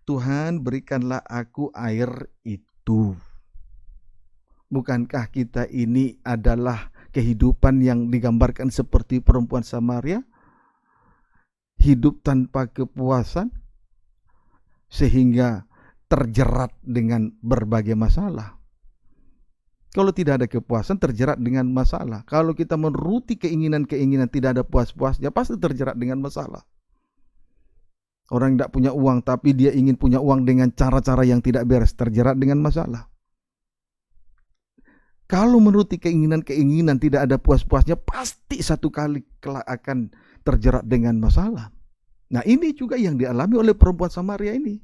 Speaker 2: Tuhan, berikanlah aku air itu. Bukankah kita ini adalah kehidupan yang digambarkan seperti perempuan Samaria? Hidup tanpa kepuasan sehingga terjerat dengan berbagai masalah. Kalau tidak ada kepuasan, terjerat dengan masalah. Kalau kita menuruti keinginan-keinginan tidak ada puas-puasnya, pasti terjerat dengan masalah. Orang tidak punya uang tapi dia ingin punya uang dengan cara-cara yang tidak beres, terjerat dengan masalah. Kalau menuruti keinginan-keinginan tidak ada puas-puasnya, pasti satu kali kelak akan terjerat dengan masalah. Nah, ini juga yang dialami oleh perempuan Samaria ini.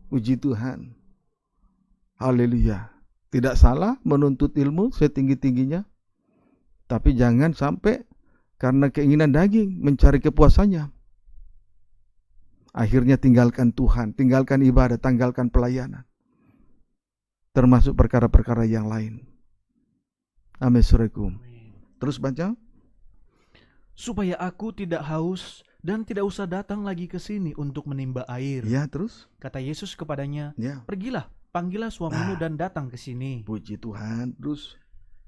Speaker 2: Puji Tuhan. Haleluya. Tidak salah menuntut ilmu setinggi-tingginya, tapi jangan sampai karena keinginan daging mencari kepuasannya, akhirnya tinggalkan Tuhan, tinggalkan ibadah, tinggalkan pelayanan, termasuk perkara-perkara yang lain. Amin, saudaraku. Terus baca.
Speaker 3: Supaya aku tidak haus dan tidak usah datang lagi ke sini untuk menimba air.
Speaker 2: Ya, terus.
Speaker 3: Kata Yesus kepadanya,
Speaker 2: ya,
Speaker 3: pergilah, panggillah suamimu dan datang ke sini.
Speaker 2: Puji Tuhan. Terus.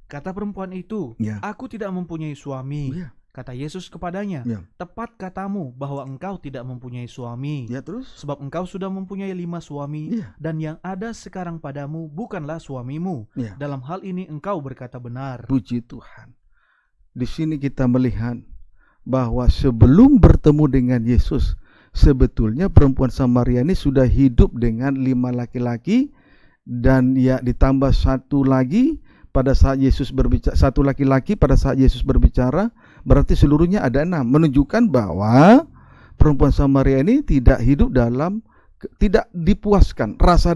Speaker 3: Kata perempuan itu,
Speaker 2: ya,
Speaker 3: aku tidak mempunyai suami.
Speaker 2: Ya.
Speaker 3: Kata Yesus kepadanya,
Speaker 2: ya,
Speaker 3: tepat katamu bahwa engkau tidak mempunyai suami.
Speaker 2: Ya, terus.
Speaker 3: Sebab engkau sudah mempunyai 5 suami,
Speaker 2: ya,
Speaker 3: dan yang ada sekarang padamu bukanlah suamimu.
Speaker 2: Ya.
Speaker 3: Dalam hal ini engkau berkata benar.
Speaker 2: Puji Tuhan. Di sini kita melihat bahwa sebelum bertemu dengan Yesus, sebetulnya perempuan Samaria ini sudah hidup dengan 5 laki-laki, dan ya ditambah satu lagi pada saat Yesus berbicara, satu laki-laki pada saat Yesus berbicara, berarti seluruhnya ada 6, menunjukkan bahwa perempuan Samaria ini tidak hidup dalam, tidak dipuaskan, rasa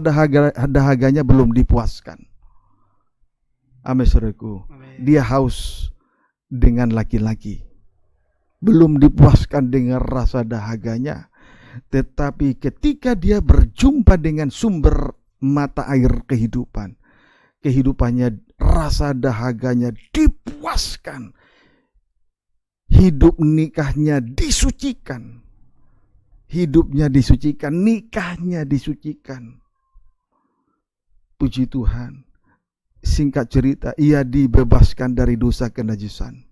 Speaker 2: dahaganya belum dipuaskan. Amin, saudaraku. Dia haus dengan laki-laki, belum dipuaskan dengan rasa dahaganya. Tetapi ketika dia berjumpa dengan sumber mata air kehidupan, kehidupannya, rasa dahaganya dipuaskan. hidup nikahnya disucikan. Hidupnya disucikan, nikahnya disucikan. Puji Tuhan. Singkat cerita, ia dibebaskan dari dosa kenajisan.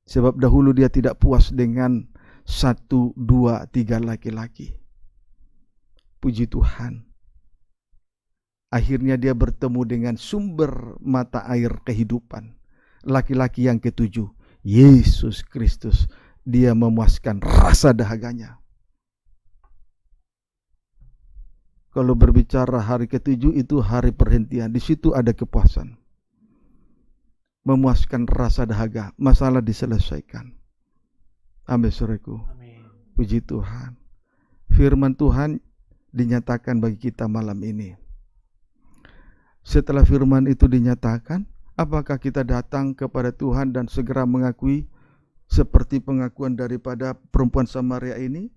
Speaker 2: Sebab dahulu dia tidak puas dengan 1, 2, 3 laki-laki. Puji Tuhan. Akhirnya dia bertemu dengan sumber mata air kehidupan. Laki-laki yang ketujuh, Yesus Kristus. Dia memuaskan rasa dahaganya. Kalau berbicara hari ketujuh itu hari perhentian. Di situ ada kepuasan. Memuaskan rasa dahaga. Masalah diselesaikan. Amin, saudaraku. Puji Tuhan. Firman Tuhan dinyatakan bagi kita malam ini. Setelah firman itu dinyatakan, apakah kita datang kepada Tuhan dan segera mengakui seperti pengakuan daripada perempuan Samaria ini?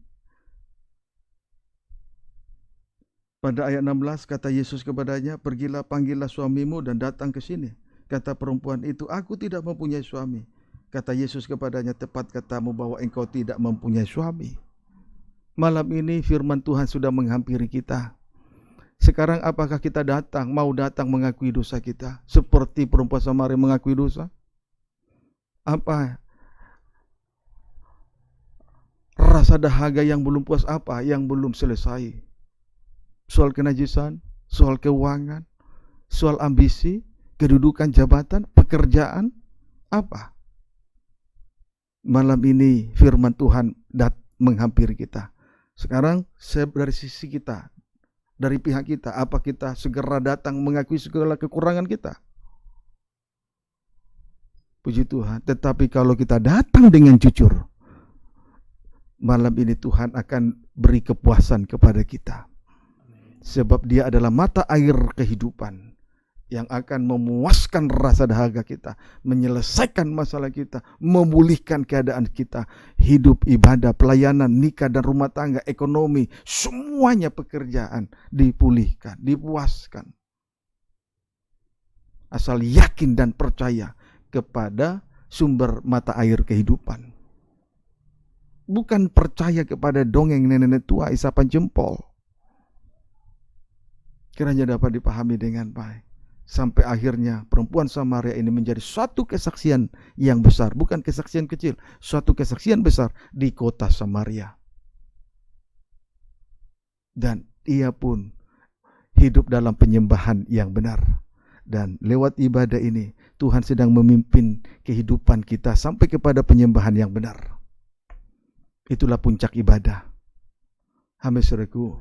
Speaker 2: Pada ayat 16 kata Yesus kepadanya, pergilah panggillah suamimu dan datang ke sini. Kata perempuan itu, aku tidak mempunyai suami. Kata Yesus kepadanya, tepat katamu bahwa engkau tidak mempunyai suami. Malam ini firman Tuhan sudah menghampiri kita. Sekarang apakah kita mau datang mengakui dosa kita? Seperti perempuan Samaria mengakui dosa? Apa? Rasa dahaga yang belum puas apa? Yang belum selesai? Soal kenajisan, soal keuangan, soal ambisi, kedudukan jabatan, pekerjaan, apa? Malam ini firman Tuhan menghampiri kita. Sekarang dari sisi kita, dari pihak kita, apa kita segera datang mengakui segala kekurangan kita? Puji Tuhan. Tetapi kalau kita datang dengan jujur, malam ini Tuhan akan beri kepuasan kepada kita. Sebab dia adalah mata air kehidupan yang akan memuaskan rasa dahaga kita, menyelesaikan masalah kita, memulihkan keadaan kita, hidup, ibadah, pelayanan, nikah dan rumah tangga, ekonomi, semuanya pekerjaan dipulihkan, dipuaskan. Asal yakin dan percaya kepada sumber mata air kehidupan. Bukan percaya kepada dongeng nenek tua isapan jempol. Kiranya dapat dipahami dengan baik. Sampai akhirnya perempuan Samaria ini menjadi suatu kesaksian yang besar. Bukan kesaksian kecil, suatu kesaksian besar di kota Samaria. Dan ia pun hidup dalam penyembahan yang benar. Dan lewat ibadah ini Tuhan sedang memimpin kehidupan kita sampai kepada penyembahan yang benar. Itulah puncak ibadah. Amin, saudaraku.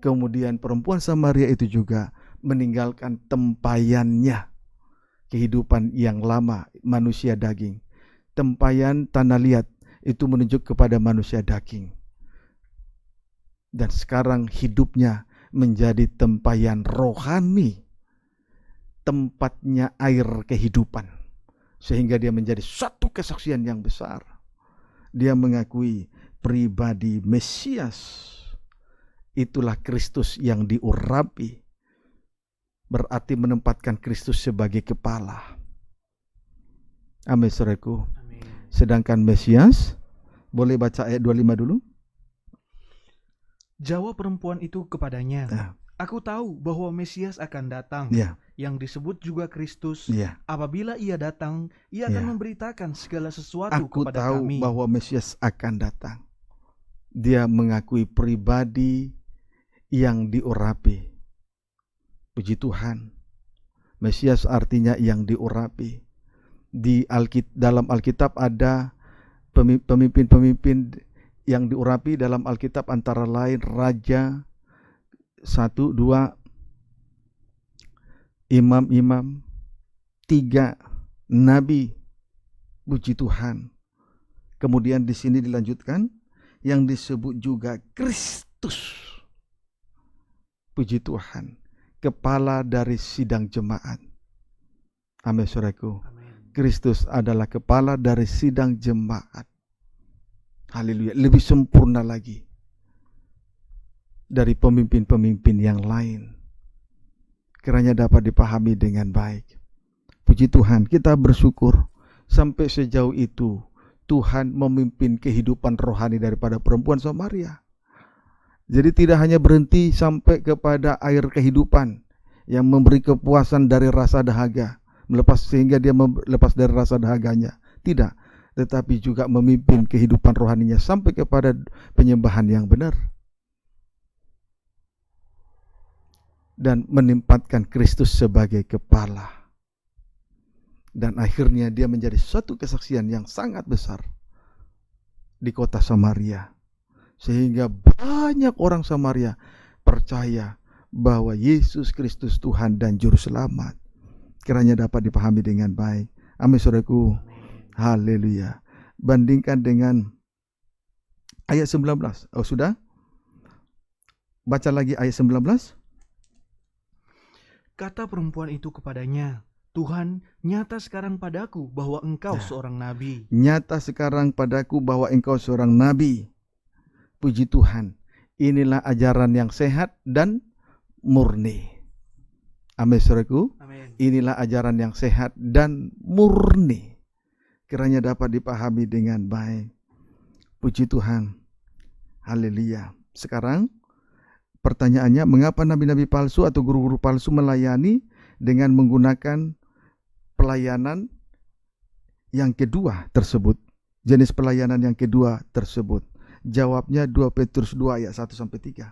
Speaker 2: Kemudian perempuan Samaria itu juga meninggalkan tempayannya, kehidupan yang lama, manusia daging. Tempayan tanah liat itu menunjuk kepada manusia daging. Dan sekarang hidupnya menjadi tempayan rohani, tempatnya air kehidupan. Sehingga dia menjadi suatu kesaksian yang besar. Dia mengakui pribadi Mesias. Itulah Kristus yang diurapi. Berarti menempatkan Kristus sebagai kepala. Amin, saudaraku. Sedangkan Mesias, boleh baca ayat 25 dulu?
Speaker 3: Jawab perempuan itu kepadanya, aku tahu bahwa Mesias akan datang, yang disebut juga Kristus. Apabila ia datang, ia akan memberitakan segala sesuatu kepada kami.
Speaker 2: Aku tahu bahwa Mesias akan datang. Dia mengakui pribadi yang diurapi. Puji Tuhan. Mesias artinya yang diurapi. Dalam Alkitab ada pemimpin-pemimpin yang diurapi dalam Alkitab, antara lain Raja, 1, 2, imam-imam, 3, nabi. Puji Tuhan. Kemudian di sini dilanjutkan yang disebut juga Kristus. Puji Tuhan. Kepala dari sidang jemaat. Amin, saudaraku. Kristus adalah kepala dari sidang jemaat. Haleluya. Lebih sempurna lagi dari pemimpin-pemimpin yang lain. Kiranya dapat dipahami dengan baik. Puji Tuhan, kita bersyukur sampai sejauh itu Tuhan memimpin kehidupan rohani daripada perempuan Samaria. Jadi tidak hanya berhenti sampai kepada air kehidupan yang memberi kepuasan dari rasa dahaga, sehingga dia lepas dari rasa dahaganya. Tidak, tetapi juga memimpin kehidupan rohaninya sampai kepada penyembahan yang benar. Dan menempatkan Kristus sebagai kepala. Dan akhirnya dia menjadi suatu kesaksian yang sangat besar di kota Samaria. Sehingga banyak orang Samaria percaya bahwa Yesus Kristus Tuhan dan Juru Selamat. Kiranya dapat dipahami dengan baik. Amin, saudaraku. Haleluya. Bandingkan dengan ayat 19. Oh, sudah? Baca lagi ayat 19.
Speaker 3: Kata perempuan itu kepadanya, Tuhan, nyata sekarang padaku bahwa engkau seorang nabi.
Speaker 2: Nyata sekarang padaku bahwa engkau seorang nabi. Puji Tuhan. Inilah ajaran yang sehat dan murni. Amin, saudaraku.
Speaker 3: Amin.
Speaker 2: Inilah ajaran yang sehat dan murni. Kiranya dapat dipahami dengan baik. Puji Tuhan. Haleluya. Sekarang pertanyaannya, mengapa nabi-nabi palsu atau guru-guru palsu melayani dengan menggunakan pelayanan yang kedua tersebut? Jenis pelayanan yang kedua tersebut. Jawabnya 2 Petrus 2 ayat 1 sampai 3.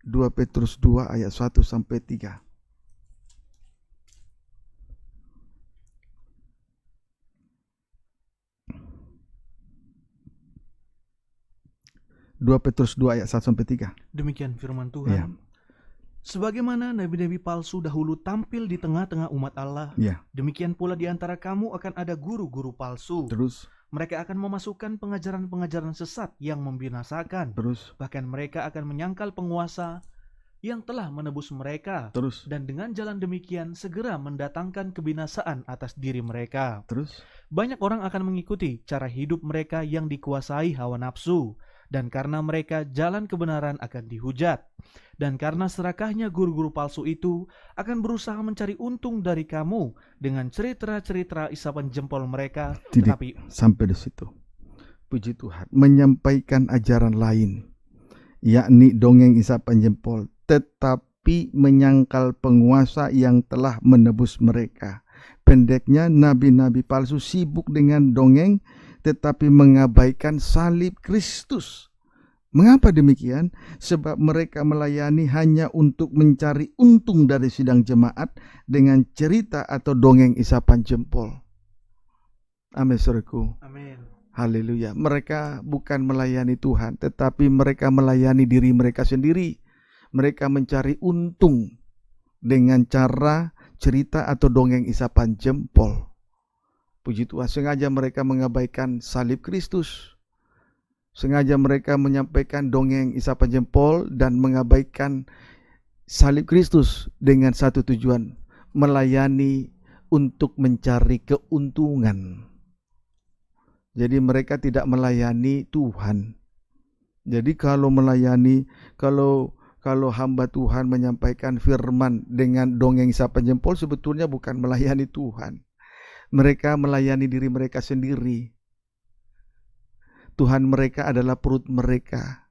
Speaker 2: 2 Petrus 2 ayat 1 sampai 3. 2 Petrus 2 ayat 1 sampai 3.
Speaker 3: Demikian firman Tuhan.
Speaker 2: Ya.
Speaker 3: Sebagaimana nabi-nabi palsu dahulu tampil di tengah-tengah umat Allah,
Speaker 2: Ya.
Speaker 3: demikian pula di antara kamu akan ada guru-guru palsu.
Speaker 2: Terus.
Speaker 3: Mereka akan memasukkan pengajaran-pengajaran sesat yang membinasakan.
Speaker 2: Terus.
Speaker 3: Bahkan mereka akan menyangkal penguasa yang telah menebus mereka.
Speaker 2: Terus.
Speaker 3: Dan dengan jalan demikian segera mendatangkan kebinasaan atas diri mereka.
Speaker 2: Terus.
Speaker 3: Banyak orang akan mengikuti cara hidup mereka yang dikuasai hawa nafsu. Dan karena mereka jalan kebenaran akan dihujat. Dan karena serakahnya guru-guru palsu itu akan berusaha mencari untung dari kamu dengan cerita-cerita isapan jempol mereka.
Speaker 2: Tetapi sampai di situ. Puji Tuhan. Menyampaikan ajaran lain, yakni dongeng isapan jempol, tetapi menyangkal penguasa yang telah menebus mereka. Pendeknya, nabi-nabi palsu sibuk dengan dongeng tetapi mengabaikan salib Kristus. Mengapa demikian? Sebab mereka melayani hanya untuk mencari untung dari sidang jemaat dengan cerita atau dongeng isapan jempol. Amin, saudaraku.
Speaker 3: Amin.
Speaker 2: Haleluya. Mereka bukan melayani Tuhan, tetapi mereka melayani diri mereka sendiri. Mereka mencari untung dengan cara cerita atau dongeng isapan jempol. Puji Tuhan, sengaja mereka mengabaikan salib Kristus. Sengaja mereka menyampaikan dongeng isapan jempol dan mengabaikan salib Kristus dengan satu tujuan, melayani untuk mencari keuntungan. Jadi mereka tidak melayani Tuhan. Jadi kalau melayani, kalau hamba Tuhan menyampaikan firman dengan dongeng isapan jempol, sebetulnya bukan melayani Tuhan. Mereka melayani diri mereka sendiri. Tuhan mereka adalah perut mereka.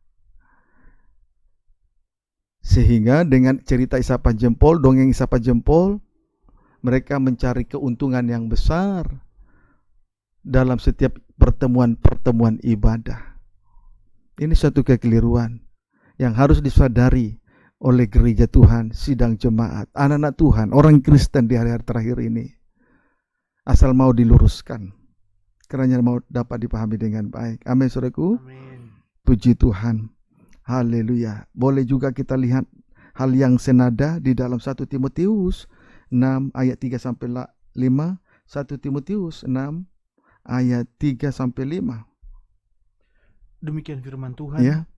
Speaker 2: Sehingga dengan cerita isapan jempol, dongeng isapan jempol, mereka mencari keuntungan yang besar dalam setiap pertemuan-pertemuan ibadah. Ini suatu kekeliruan yang harus disadari oleh gereja Tuhan, sidang jemaat, anak-anak Tuhan, orang Kristen di hari-hari terakhir ini. Asal mau diluruskan, kiranya mau dapat dipahami dengan baik. Amin, saudaraku.
Speaker 3: Amin.
Speaker 2: Puji Tuhan. Haleluya. Boleh juga kita lihat hal yang senada di dalam 1 Timotius 6 ayat 3 sampai 5. 1 Timotius 6 ayat 3 sampai 5.
Speaker 3: Demikian firman Tuhan.
Speaker 2: Ya.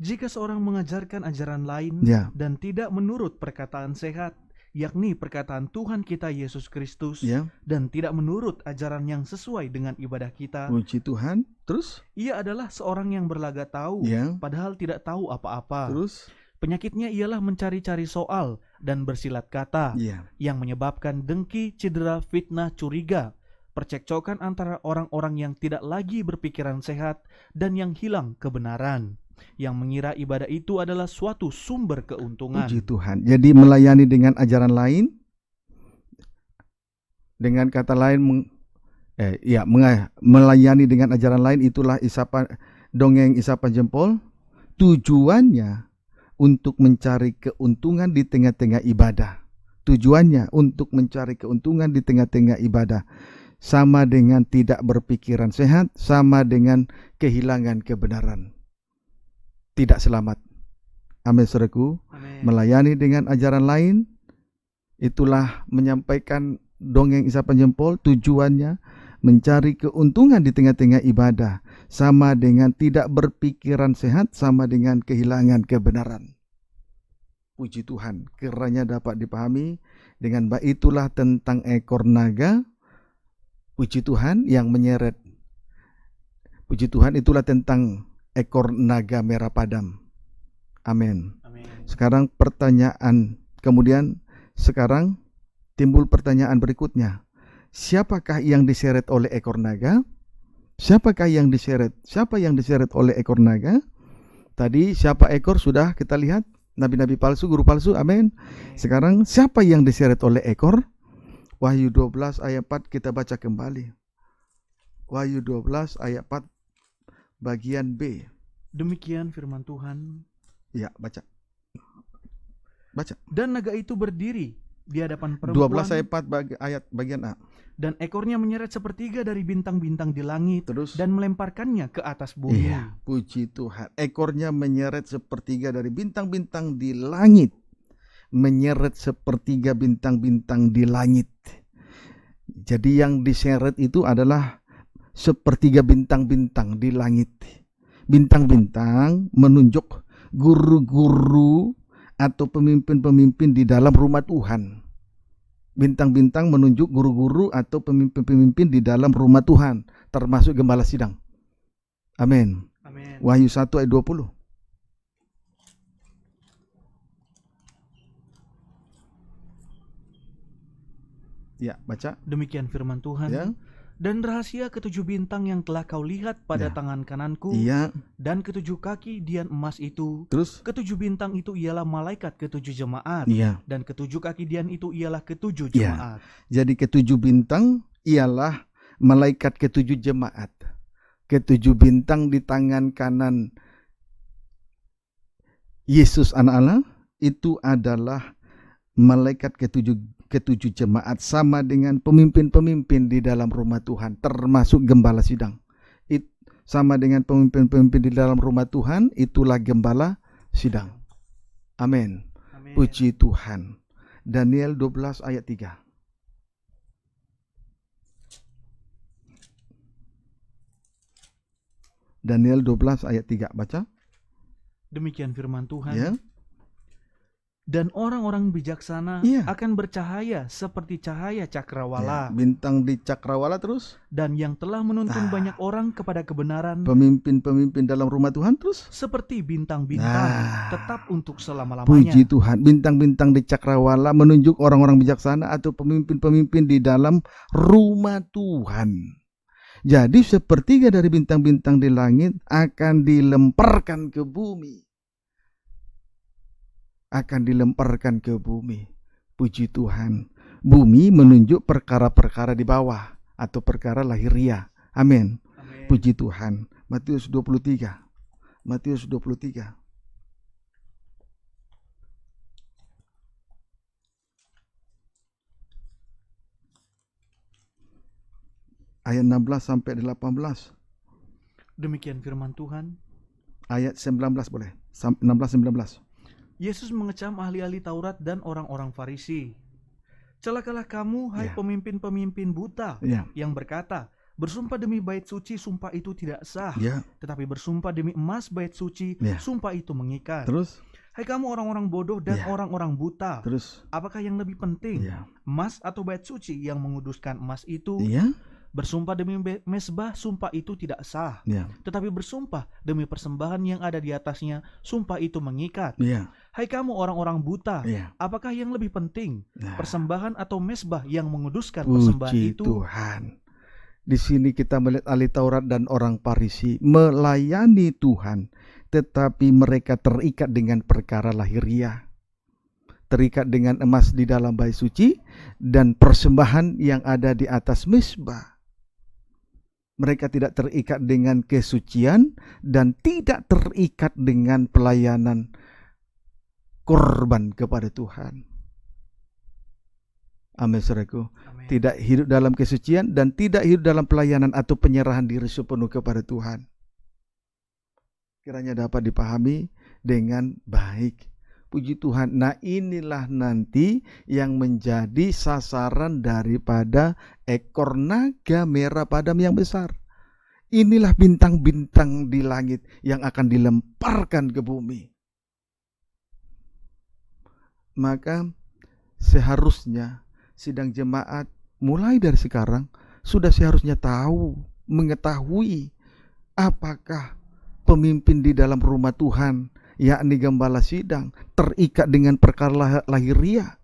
Speaker 3: Jika seorang mengajarkan ajaran lain
Speaker 2: Ya.
Speaker 3: dan tidak menurut perkataan sehat, yakni perkataan Tuhan kita Yesus Kristus,
Speaker 2: Ya.
Speaker 3: dan tidak menurut ajaran yang sesuai dengan ibadah kita,
Speaker 2: Puji Tuhan. Terus?
Speaker 3: ia adalah seorang yang berlagak tahu,
Speaker 2: Ya.
Speaker 3: padahal tidak tahu apa-apa.
Speaker 2: Terus?
Speaker 3: Penyakitnya ialah mencari-cari soal dan bersilat kata,
Speaker 2: Ya.
Speaker 3: yang menyebabkan dengki, cedera, fitnah, curiga, percekcokan antara orang-orang yang tidak lagi berpikiran sehat dan yang hilang kebenaran, yang mengira ibadah itu adalah suatu sumber keuntungan.
Speaker 2: Puji Tuhan. Jadi melayani dengan ajaran lain, dengan kata lain, melayani dengan ajaran lain, itulah dongeng isapan jempol. Tujuannya untuk mencari keuntungan di tengah-tengah ibadah. Tujuannya untuk mencari keuntungan di tengah-tengah ibadah. Sama dengan tidak berpikiran sehat, sama dengan kehilangan kebenaran. Tidak selamat. Amin, saudaraku.
Speaker 3: Amin.
Speaker 2: Melayani dengan ajaran lain, itulah menyampaikan dongeng isapan jempol. Tujuannya mencari keuntungan di tengah-tengah ibadah, sama dengan tidak berpikiran sehat, sama dengan kehilangan kebenaran. Puji Tuhan, kiranya dapat dipahami dengan baik. Itulah tentang ekor naga. Puji Tuhan yang menyeret. Puji Tuhan, itulah tentang ekor naga merah padam. Amin. Sekarang sekarang timbul pertanyaan berikutnya. Siapakah yang diseret oleh ekor naga? Siapakah yang diseret? Siapa yang diseret oleh ekor naga? Tadi siapa ekor sudah kita lihat, nabi-nabi palsu, guru palsu. Amin. Sekarang siapa yang diseret oleh ekor? Wahyu 12 ayat 4 kita baca kembali. Wahyu 12 ayat 4 bagian B.
Speaker 3: Demikian firman Tuhan.
Speaker 2: Ya, baca.
Speaker 3: Dan naga itu berdiri di hadapan perempuan.
Speaker 2: 12 ayat 4 ayat bagian A.
Speaker 3: Dan ekornya menyeret sepertiga dari bintang-bintang di langit.
Speaker 2: Terus?
Speaker 3: Dan melemparkannya ke atas bumi.
Speaker 2: Iya, puji Tuhan. Ekornya menyeret sepertiga dari bintang-bintang di langit. Menyeret sepertiga bintang-bintang di langit. Jadi yang diseret itu adalah sepertiga bintang-bintang di langit. Bintang-bintang menunjuk guru-guru atau pemimpin-pemimpin di dalam rumah Tuhan. Bintang-bintang menunjuk guru-guru atau pemimpin-pemimpin di dalam rumah Tuhan, termasuk gembala sidang. Amin. Wahyu 1 ayat 20. Ya, baca.
Speaker 3: Demikian firman Tuhan.
Speaker 2: Ya.
Speaker 3: Dan rahasia ketujuh bintang yang telah kau lihat pada tangan kananku, dan ketujuh kaki dian emas itu.
Speaker 2: Terus?
Speaker 3: Ketujuh bintang itu ialah malaikat ketujuh jemaat, dan ketujuh kaki dian itu ialah ketujuh jemaat.
Speaker 2: Jadi ketujuh bintang ialah malaikat ketujuh jemaat. Ketujuh bintang di tangan kanan Yesus anak Allah itu adalah malaikat ketujuh jemaat, sama dengan pemimpin-pemimpin di dalam rumah Tuhan, termasuk gembala sidang. Sama dengan pemimpin-pemimpin di dalam rumah Tuhan, itulah gembala sidang. Amin. Puji Tuhan. Daniel 12 ayat 3. Daniel 12 ayat 3, baca.
Speaker 3: Demikian firman Tuhan.
Speaker 2: Ya.
Speaker 3: Dan orang-orang bijaksana akan bercahaya seperti cahaya cakrawala.
Speaker 2: Bintang di cakrawala terus.
Speaker 3: Dan yang telah menuntun banyak orang kepada kebenaran.
Speaker 2: Pemimpin-pemimpin dalam rumah Tuhan terus.
Speaker 3: Seperti bintang-bintang tetap untuk selama-lamanya.
Speaker 2: Puji Tuhan. Bintang-bintang di cakrawala menunjuk orang-orang bijaksana atau pemimpin-pemimpin di dalam rumah Tuhan. Jadi sepertiga dari bintang-bintang di langit akan dilemparkan ke bumi. Akan dilemparkan ke bumi. Puji Tuhan. Bumi menunjuk perkara-perkara di bawah atau perkara lahiriah. Amin. Puji Tuhan. Matius 23. Matius 23. Ayat 16 sampai 18.
Speaker 3: Demikian firman Tuhan.
Speaker 2: Ayat 19 boleh. 16-19.
Speaker 3: Yesus mengecam ahli-ahli Taurat dan orang-orang Farisi. Celakalah kamu, hai pemimpin-pemimpin buta, yang berkata, bersumpah demi bait suci, sumpah itu tidak sah. Tetapi bersumpah demi emas bait suci, sumpah itu mengikat.
Speaker 2: Terus?
Speaker 3: Hai kamu orang-orang bodoh dan orang-orang buta.
Speaker 2: Terus?
Speaker 3: Apakah yang lebih penting? Emas atau bait suci yang menguduskan emas itu? Bersumpah demi mezbah, sumpah itu tidak sah. Tetapi bersumpah demi persembahan yang ada di atasnya, sumpah itu mengikat. Hai kamu orang-orang buta, apakah yang lebih penting? Persembahan atau mezbah yang menguduskan persembahan itu?
Speaker 2: Tuhan. Di sini kita melihat ahli Taurat dan orang Farisi melayani Tuhan, tetapi mereka terikat dengan perkara lahiriah, terikat dengan emas di dalam bait suci dan persembahan yang ada di atas mezbah. Mereka tidak terikat dengan kesucian dan tidak terikat dengan pelayanan korban kepada Tuhan. Amin, saudaraku. Tidak hidup dalam kesucian dan tidak hidup dalam pelayanan atau penyerahan diri sepenuh kepada Tuhan. Kiranya dapat dipahami dengan baik. Puji Tuhan. Nah, inilah nanti yang menjadi sasaran daripada ekor naga merah padam yang besar. Inilah bintang-bintang di langit yang akan dilemparkan ke bumi. Maka seharusnya sidang jemaat mulai dari sekarang sudah seharusnya mengetahui apakah pemimpin di dalam rumah Tuhan, yakni gembala sidang, terikat dengan perkara lahiriah,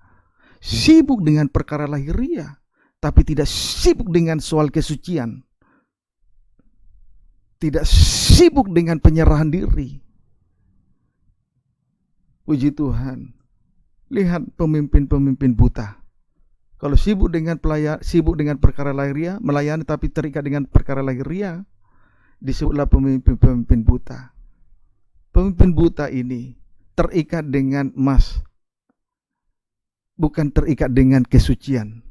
Speaker 2: sibuk dengan perkara lahiriah, tapi tidak sibuk dengan soal kesucian, tidak sibuk dengan penyerahan diri. Puji Tuhan. Lihat pemimpin-pemimpin buta. Kalau sibuk dengan perkara lahiriah, melayani tapi terikat dengan perkara lahiriah, disebutlah pemimpin-pemimpin buta. Pemimpin buta ini terikat dengan emas, bukan terikat dengan kesucian.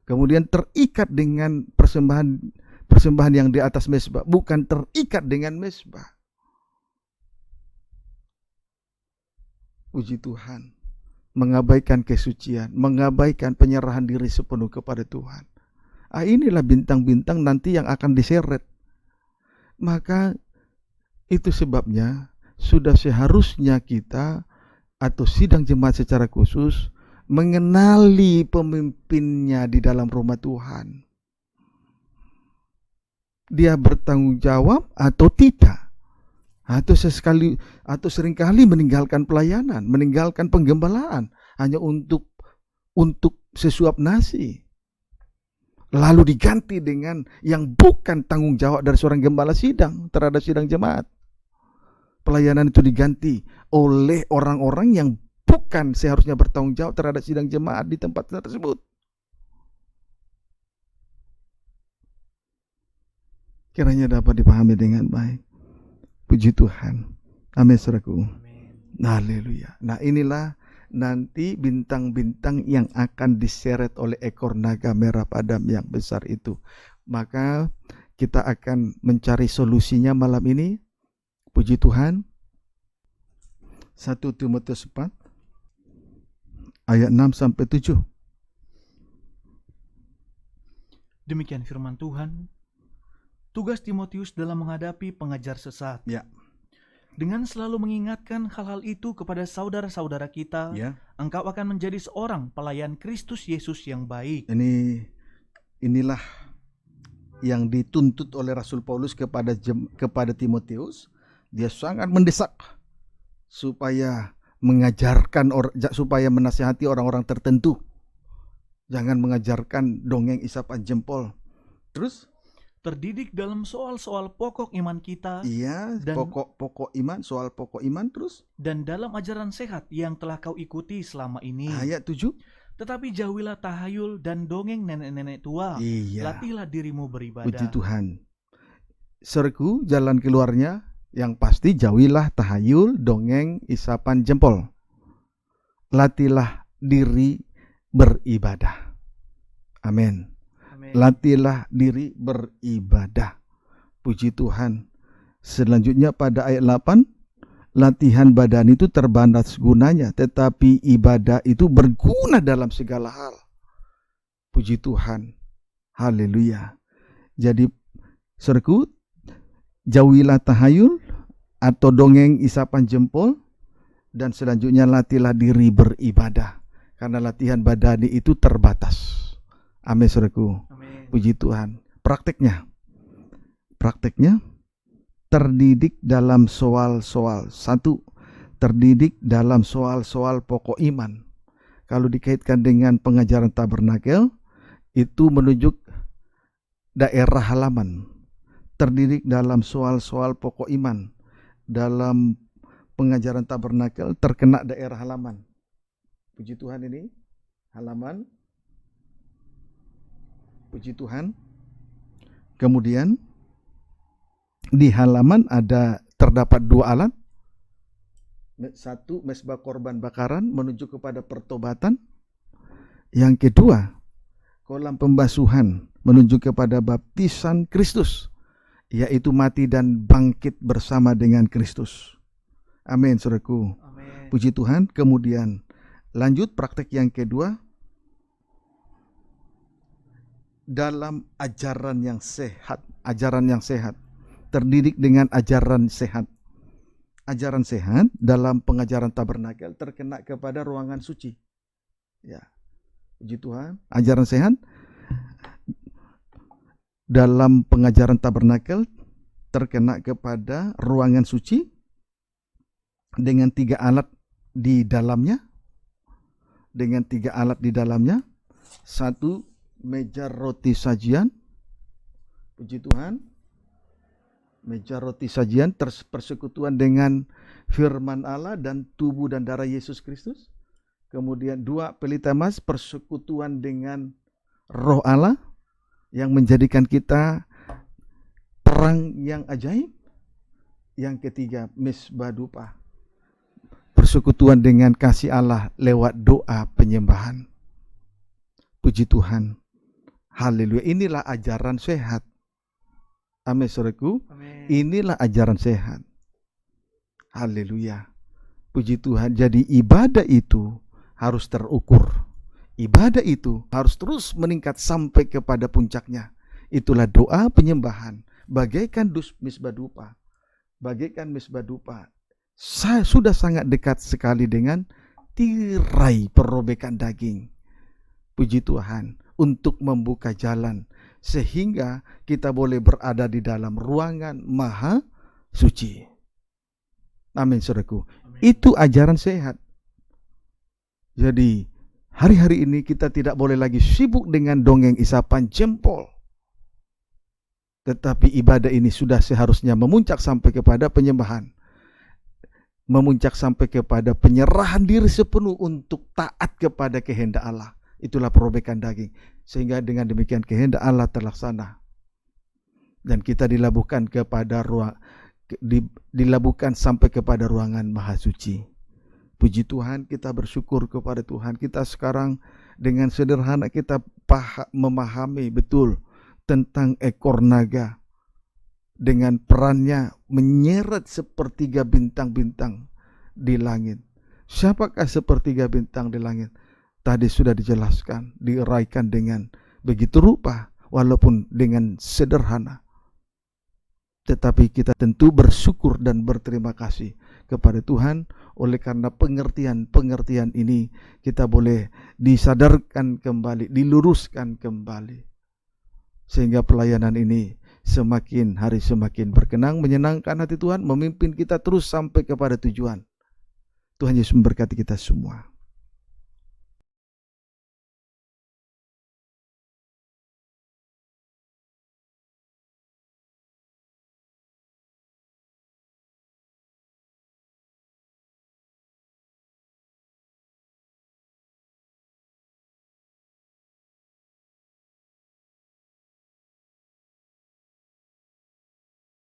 Speaker 2: Kemudian terikat dengan persembahan yang di atas mezbah, bukan terikat dengan mezbah. Puji Tuhan. Mengabaikan kesucian, mengabaikan penyerahan diri sepenuh kepada Tuhan. Inilah bintang-bintang nanti yang akan diseret. Maka itu sebabnya sudah seharusnya kita atau sidang jemaat secara khusus mengenali pemimpinnya di dalam rumah Tuhan. Dia bertanggung jawab atau tidak? Atau seringkali meninggalkan pelayanan, meninggalkan penggembalaan hanya untuk sesuap nasi. Lalu diganti dengan yang bukan tanggung jawab dari seorang gembala sidang terhadap sidang jemaat. Pelayanan itu diganti oleh orang-orang yang bukan seharusnya bertanggung jawab terhadap sidang jemaat di tempat tersebut. Kiranya dapat dipahami dengan baik. Puji Tuhan. Amin, saudaraku. Haleluya. Nah, inilah nanti bintang-bintang yang akan diseret oleh ekor naga merah padam yang besar itu. Maka kita akan mencari solusinya malam ini. Puji Tuhan. 1 Timotius 4 ayat 6-7.
Speaker 3: Demikian firman Tuhan. Tugas Timotius dalam menghadapi pengajar sesat.
Speaker 2: Ya.
Speaker 3: Dengan selalu mengingatkan hal-hal itu kepada saudara-saudara kita,
Speaker 2: ya.
Speaker 3: Engkau akan menjadi seorang pelayan Kristus Yesus yang baik.
Speaker 2: Inilah yang dituntut oleh Rasul Paulus kepada Timotius. Dia sangat mendesak supaya supaya menasihati orang-orang tertentu. Jangan mengajarkan dongeng isapan jempol. Terus
Speaker 3: terdidik dalam soal-soal pokok iman kita.
Speaker 2: Iya, dan pokok iman, soal pokok iman terus.
Speaker 3: Dan dalam ajaran sehat yang telah kau ikuti selama ini.
Speaker 2: Ayat 7.
Speaker 3: Tetapi jauhilah tahayul dan dongeng nenek-nenek tua.
Speaker 2: Iya.
Speaker 3: Latihlah dirimu beribadah.
Speaker 2: Puji Tuhan. Saudaraku, jalan keluarnya yang pasti jauhilah tahayul, dongeng, isapan jempol. Latihlah diri beribadah. Amin. Latihlah diri beribadah. Puji Tuhan. Selanjutnya pada ayat 8, latihan badan itu terbatas gunanya, tetapi ibadah itu berguna dalam segala hal. Puji Tuhan. Haleluya. Jadi, saudaraku, jauhilah tahayul atau dongeng isapan jempol, dan selanjutnya latihlah diri beribadah. Karena latihan badani itu terbatas. Amin, saudaraku. Puji Tuhan. Prakteknya terdidik dalam soal-soal. 1. Terdidik dalam soal-soal pokok iman. Kalau dikaitkan dengan pengajaran tabernakel, itu menunjuk daerah halaman, terdidik dalam soal-soal pokok iman, dalam pengajaran tabernakel terkena daerah halaman. Puji Tuhan, ini halaman. Puji Tuhan. Kemudian di halaman terdapat 2 alat. Satu, mezbah korban bakaran menuju kepada pertobatan. Yang kedua, kolam pembasuhan menuju kepada baptisan Kristus, yaitu mati dan bangkit bersama dengan Kristus. Amin, saudaraku.
Speaker 3: Amin.
Speaker 2: Puji Tuhan. Kemudian lanjut praktek yang kedua, dalam ajaran yang sehat, terdidik dengan ajaran sehat. Ajaran sehat dalam pengajaran tabernakel terkena kepada ruangan suci. Ya, puji Tuhan. Ajaran sehat dalam pengajaran tabernakel terkena kepada ruangan suci dengan 3 alat di dalamnya. Satu, meja roti sajian. Puji Tuhan. Meja roti sajian, persekutuan dengan firman Allah dan tubuh dan darah Yesus Kristus. Kemudian 2, pelita emas, persekutuan dengan Roh Allah yang menjadikan kita terang yang ajaib. Yang ketiga, mezbah dupa, persekutuan dengan kasih Allah lewat doa penyembahan. Puji Tuhan. Haleluya. Inilah ajaran sehat. Amin, saudaraku.
Speaker 3: Amin.
Speaker 2: Inilah ajaran sehat. Haleluya. Puji Tuhan. Jadi ibadah itu harus terukur. Ibadah itu harus terus meningkat sampai kepada puncaknya. Itulah doa penyembahan. Bagaikan mezbah dupa. Bagaikan mezbah dupa. Saya sudah sangat dekat sekali dengan tirai perobekan daging. Puji Tuhan. Untuk membuka jalan sehingga kita boleh berada di dalam ruangan maha suci. Amin, saudaraku. Amin. Itu ajaran sehat. Jadi hari-hari ini kita tidak boleh lagi sibuk dengan dongeng isapan jempol. Tetapi ibadah ini sudah seharusnya memuncak sampai kepada penyembahan. Memuncak sampai kepada penyerahan diri sepenuh untuk taat kepada kehendak Allah. Itulah perobekan daging. Sehingga dengan demikian kehendak Allah terlaksana. Dan kita dilabuhkan sampai kepada ruangan maha suci. Puji Tuhan, kita bersyukur kepada Tuhan. Kita sekarang dengan sederhana kita memahami betul tentang ekor naga. Dengan perannya menyeret sepertiga bintang-bintang di langit. Siapakah sepertiga bintang di langit? Tadi sudah dijelaskan, diuraikan dengan begitu rupa, walaupun dengan sederhana. Tetapi kita tentu bersyukur dan berterima kasih kepada Tuhan. Oleh karena pengertian ini, kita boleh disadarkan kembali, diluruskan kembali. Sehingga pelayanan ini semakin hari semakin berkenang, menyenangkan hati Tuhan, memimpin kita terus sampai kepada tujuan. Tuhan Yesus memberkati kita semua.